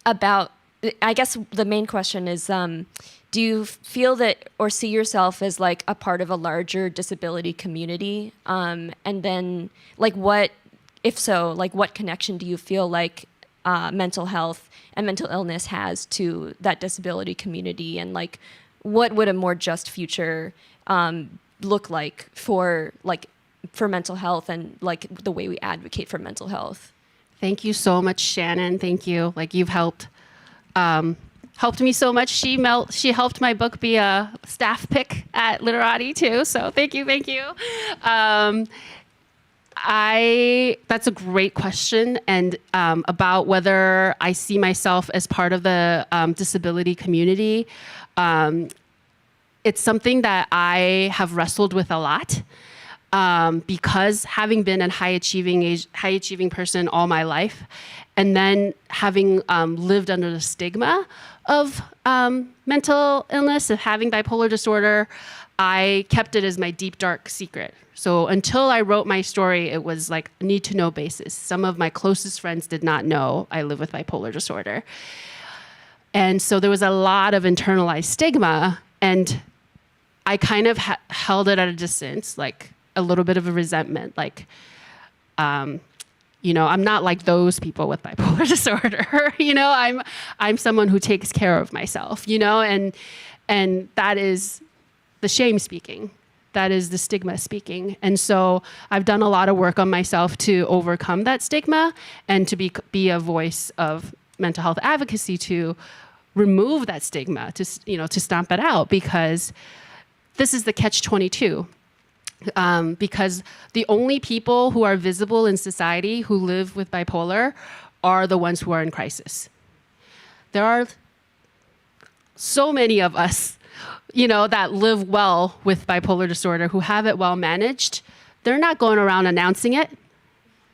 about, I guess the main question is, do you feel that or see yourself as a part of a larger disability community? And then if so, what connection do you feel like mental health and mental illness has to that disability community? And what would a more just future look like for mental health and the way we advocate for mental health? Thank you so much, Shannon. Thank you. You've helped me so much. She helped my book be a staff pick at Literati too. So thank you. That's a great question, and about whether I see myself as part of the disability community. It's something that I have wrestled with a lot, because having been a high achieving person all my life, and then having lived under the stigma of mental illness, of having bipolar disorder, I kept it as my deep, dark secret. So until I wrote my story, it was a need-to-know basis. Some of my closest friends did not know I live with bipolar disorder. And so there was a lot of internalized stigma, and I kind of held it at a distance, a little bit of a resentment. I'm not like those people with bipolar disorder. I'm someone who takes care of myself, and that is the shame speaking. That is the stigma speaking. And so I've done a lot of work on myself to overcome that stigma and to be a voice of mental health advocacy to remove that stigma, to stomp it out, because this is the catch-22. Because the only people who are visible in society who live with bipolar are the ones who are in crisis. There are so many of us that live well with bipolar disorder, who have it well managed. They're not going around announcing it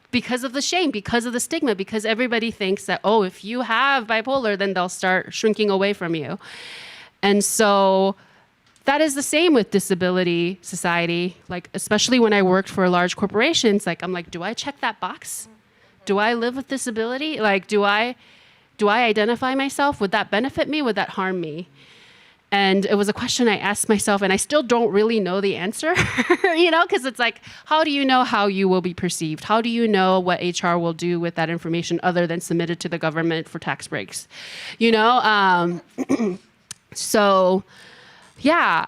because of the shame, because of the stigma, because everybody thinks that, if you have bipolar, then they'll start shrinking away from you. And so that is the same with disability society. Especially when I worked for large corporations, I'm do I check that box? Do I live with disability? Do I identify myself? Would that benefit me? Would that harm me? And it was a question I asked myself, and I still don't really know the answer, because it's like, how do you know how you will be perceived? How do you know what HR will do with that information other than submit it to the government for tax breaks? So, yeah,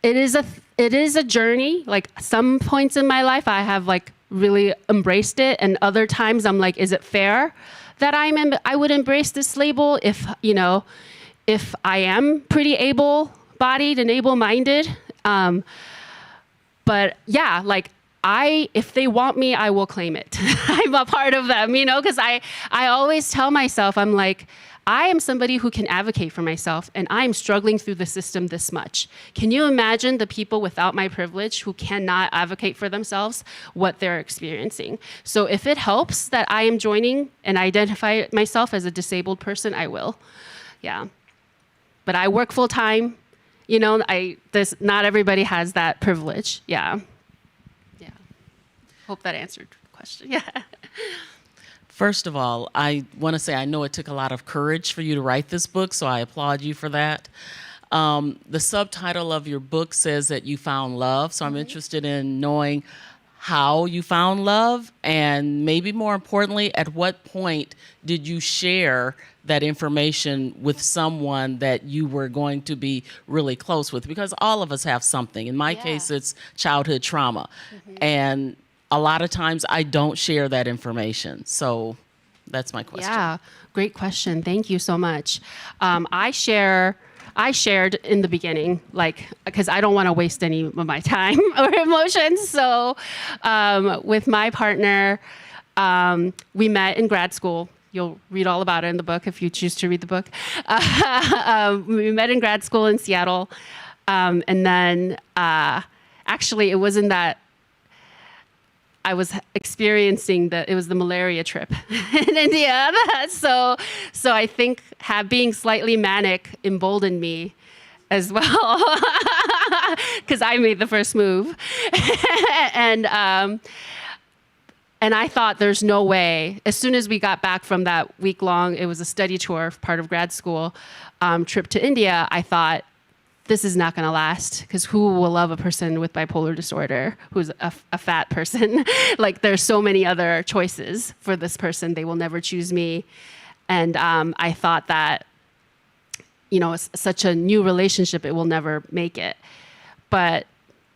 it is a journey. Like, some points in my life, I have like really embraced it, and other times I'm like, is it fair that I would embrace this label if I am pretty able-bodied and able-minded? But yeah, like, if they want me, I will claim it. I'm a part of them, because I always tell myself, I'm like, I am somebody who can advocate for myself, and I'm struggling through the system this much. Can you imagine the people without my privilege who cannot advocate for themselves, what they're experiencing? So if it helps that I am joining and identify myself as a disabled person, I will. Yeah. But I work full time. Not everybody has that privilege. Yeah. Yeah. Hope that answered the question. Yeah. First of all, I want to say I know it took a lot of courage for you to write this book, so I applaud you for that. The subtitle of your book says that you found love, so I'm interested in knowing how you found love, and maybe more importantly, at what point did you share that information with someone that you were going to be really close with? Because all of us have something. In my case, it's childhood trauma. And a lot of times I don't share that information. So that's my question. Yeah, great question. Thank you so much. I shared in the beginning, because I don't want to waste any of my time or emotions. So with my partner, we met in grad school. You'll read all about it in the book if you choose to read the book. We met in grad school in Seattle. And then actually it wasn't that I was experiencing it was the malaria trip in India. So I think being slightly manic emboldened me as well, because I made the first move. And I thought, there's no way. As soon as we got back from that week-long, it was a study tour, part of grad school, trip to India, I thought, this is not going to last, because who will love a person with bipolar disorder who's a fat person? Like, there's so many other choices for this person. They will never choose me. And I thought that, it's such a new relationship, it will never make it. But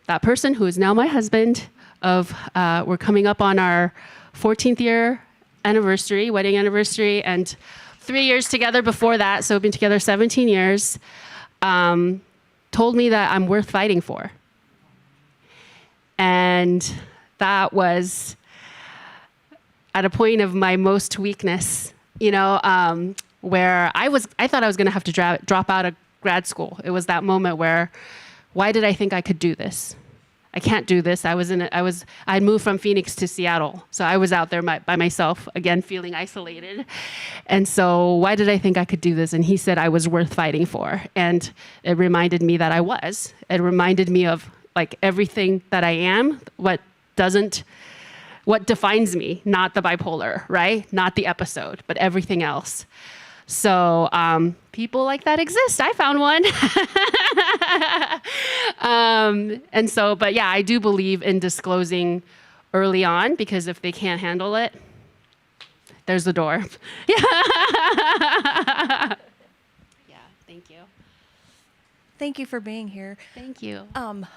that person, who is now my husband, we're coming up on our 14th year anniversary, wedding anniversary, and 3 years together before that, so we've been together 17 years, told me that I'm worth fighting for. And that was at a point of my most weakness, where I thought I was going to have to drop out of grad school. It was that moment where, why did I think I could do this? I can't do this. I'd moved from Phoenix to Seattle. So I was out there by myself, again, feeling isolated. And so why did I think I could do this? And he said I was worth fighting for. And it reminded me that I was. It reminded me of everything that I am, what defines me, not the bipolar, right? Not the episode, but everything else. So people like that exist. I found one. But yeah, I do believe in disclosing early on, because if they can't handle it, there's the door. Yeah, thank you. Thank you for being here. Thank you.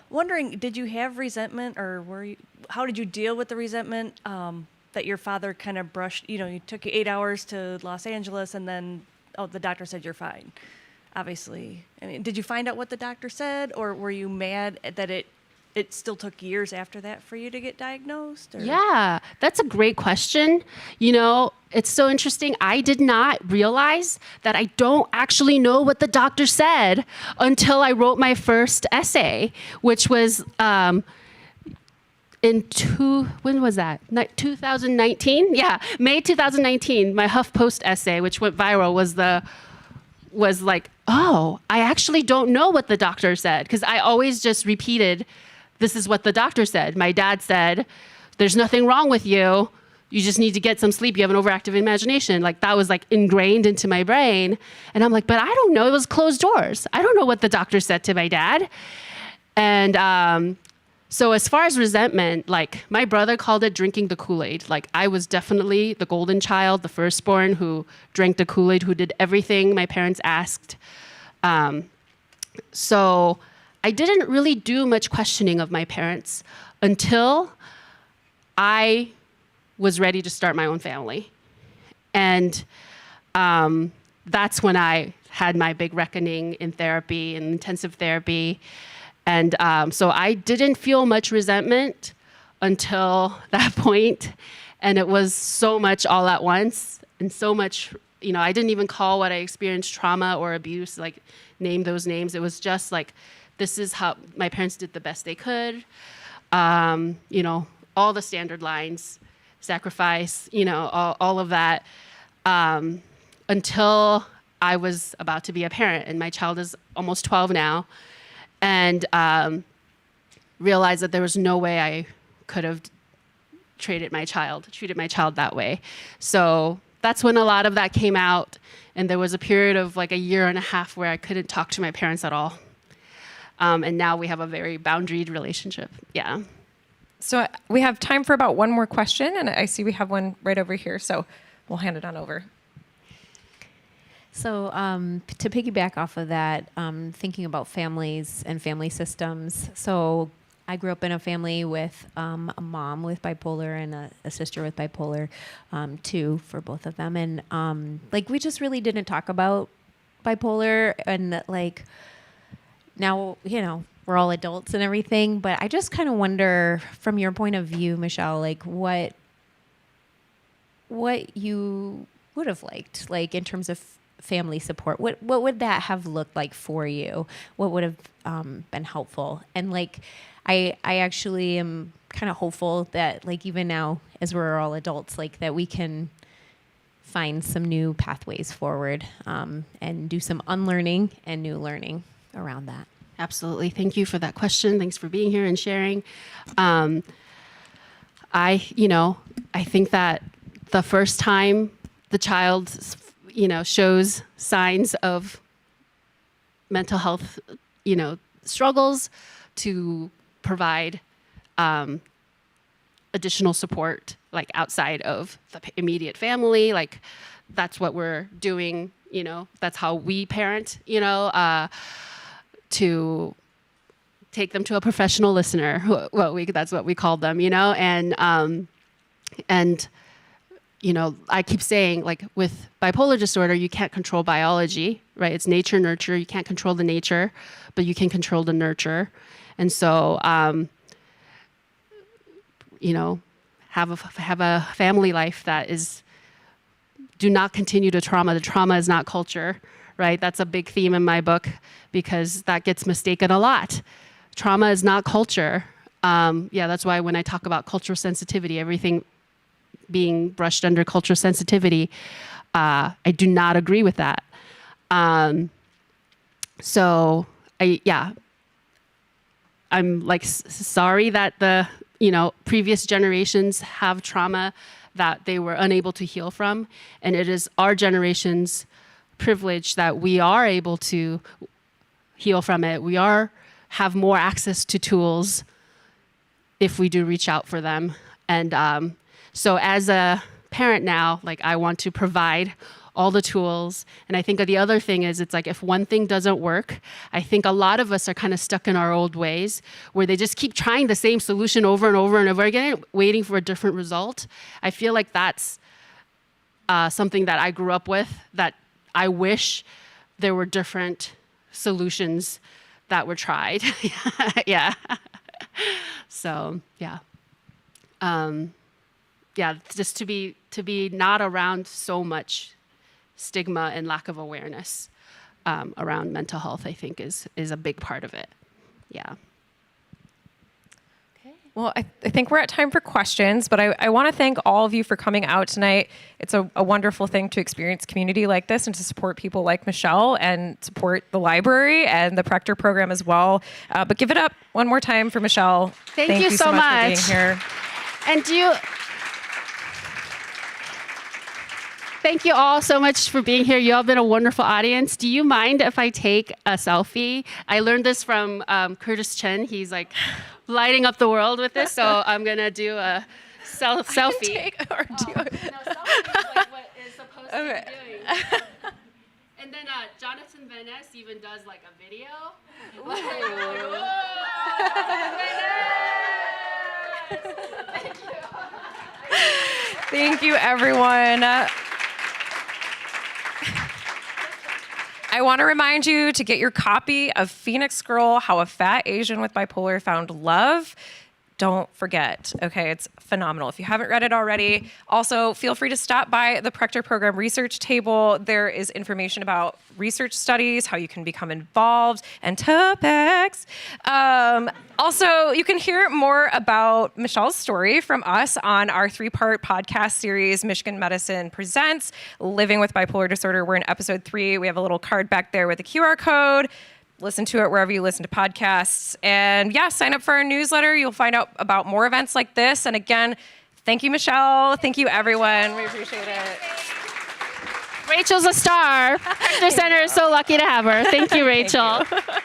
Wondering, did you have resentment, or how did you deal with the resentment that your father kind of brushed? You took 8 hours to Los Angeles, and then, the doctor said you're fine. Obviously, did you find out what the doctor said, or were you mad that it still took years after that for you to get diagnosed? Or? Yeah, that's a great question. It's so interesting. I did not realize that I don't actually know what the doctor said until I wrote my first essay, which was when was that? 2019? Yeah, May 2019. My HuffPost essay, which went viral, was like, oh, I actually don't know what the doctor said, because I always just repeated, this is what the doctor said. My dad said, there's nothing wrong with you. you just need to get some sleep. You have an overactive imagination. Like that was like ingrained into my brain. And I'm like, but I don't know. It was closed doors. I don't know what the doctor said to my dad. And so as far as resentment, like my brother called it drinking the Kool-Aid. Like I was definitely the golden child, the firstborn who drank the Kool-Aid, who did everything my parents asked. So I didn't really do much questioning of my parents until I was ready to start my own family. And that's when I had my big reckoning in therapy, in intensive therapy. And so I didn't feel much resentment until that point. And it was so much all at once and so much, I didn't even call what I experienced trauma or abuse, like name those names. It was just like, this is how my parents did the best they could. All the standard lines, sacrifice, all of that, until I was about to be a parent. And my child is almost 12 now. And realized that there was no way I could have treated my child that way. So that's when a lot of that came out. And there was a period of like a year and a half where I couldn't talk to my parents at all. And now we have a very boundaried relationship. Yeah. So we have time for about one more question, and I see we have one right over here, so we'll hand it on over. So to piggyback off of that, thinking about families and family systems. So I grew up in a family with a mom with bipolar and a sister with bipolar, 2 for both of them. And we just really didn't talk about bipolar, and like now, we're all adults and everything, but I just kind of wonder from your point of view, Michelle, like what you would have liked, like in terms of family support. What would that have looked like for you? What would have been helpful? And like, I actually am kind of hopeful that like even now, as we're all adults, like that we can find some new pathways forward and do some unlearning and new learning around that. Absolutely. Thank you for that question. Thanks for being here and sharing. I think that the first time the child, shows signs of mental health, struggles, to provide additional support, like outside of the immediate family, like that's what we're doing, that's how we parent, to take them to a professional listener. That's what we called them, and I keep saying, like with bipolar disorder, you can't control biology, right? It's nature, nurture. You can't control the nature, but you can control the nurture. And so, have a family life that is, do not continue to trauma. The trauma is not culture, right? That's a big theme in my book because that gets mistaken a lot. Trauma is not culture. That's why when I talk about cultural sensitivity, everything being brushed under cultural sensitivity, I do not agree with that. I'm like sorry that the previous generations have trauma that they were unable to heal from, and it is our generation's privilege that we are able to heal from it. We have more access to tools if we do reach out for them. And so as a parent now, like I want to provide all the tools. And I think the other thing is, it's like if one thing doesn't work, I think a lot of us are kind of stuck in our old ways where they just keep trying the same solution over and over and over again, waiting for a different result. I feel like that's something that I grew up with, that I wish there were different solutions that were tried. Yeah. So, yeah. Just to be not around so much stigma and lack of awareness around mental health, I think is a big part of it. Yeah. Okay. Well, I think we're at time for questions, but I want to thank all of you for coming out tonight. It's a wonderful thing to experience community like this and to support people like Michelle and support the library and the Prechter program as well. But give it up one more time for Michelle. Thank you so much for being here. And Thank you all so much for being here. You all have been a wonderful audience. Do you mind if I take a selfie? I learned this from Curtis Chen. He's like lighting up the world with this, so I'm gonna do a selfie. Take, or do No, selfie is like what is supposed to be doing. And then Jonathan Van Ness even does like a video. Thank you, everyone. I want to remind you to get your copy of Phoenix Girl, How a Fat Asian with Bipolar Found Love. Don't forget, okay? It's phenomenal. If you haven't read it already, also feel free to stop by the Prechter Program research table. There is information about research studies, how you can become involved, and topics. Also, you can hear more about Michelle's story from us on our 3-part podcast series, Michigan Medicine Presents Living with Bipolar Disorder. We're in episode 3. We have a little card back there with a QR code. Listen to it wherever you listen to podcasts. And yeah, sign up for our newsletter. You'll find out about more events like this. And again, thank you, Michelle. Thank you, everyone. We appreciate it. Rachel's a star. Prechter Center is so lucky to have her. Thank you, Rachel. Thank you.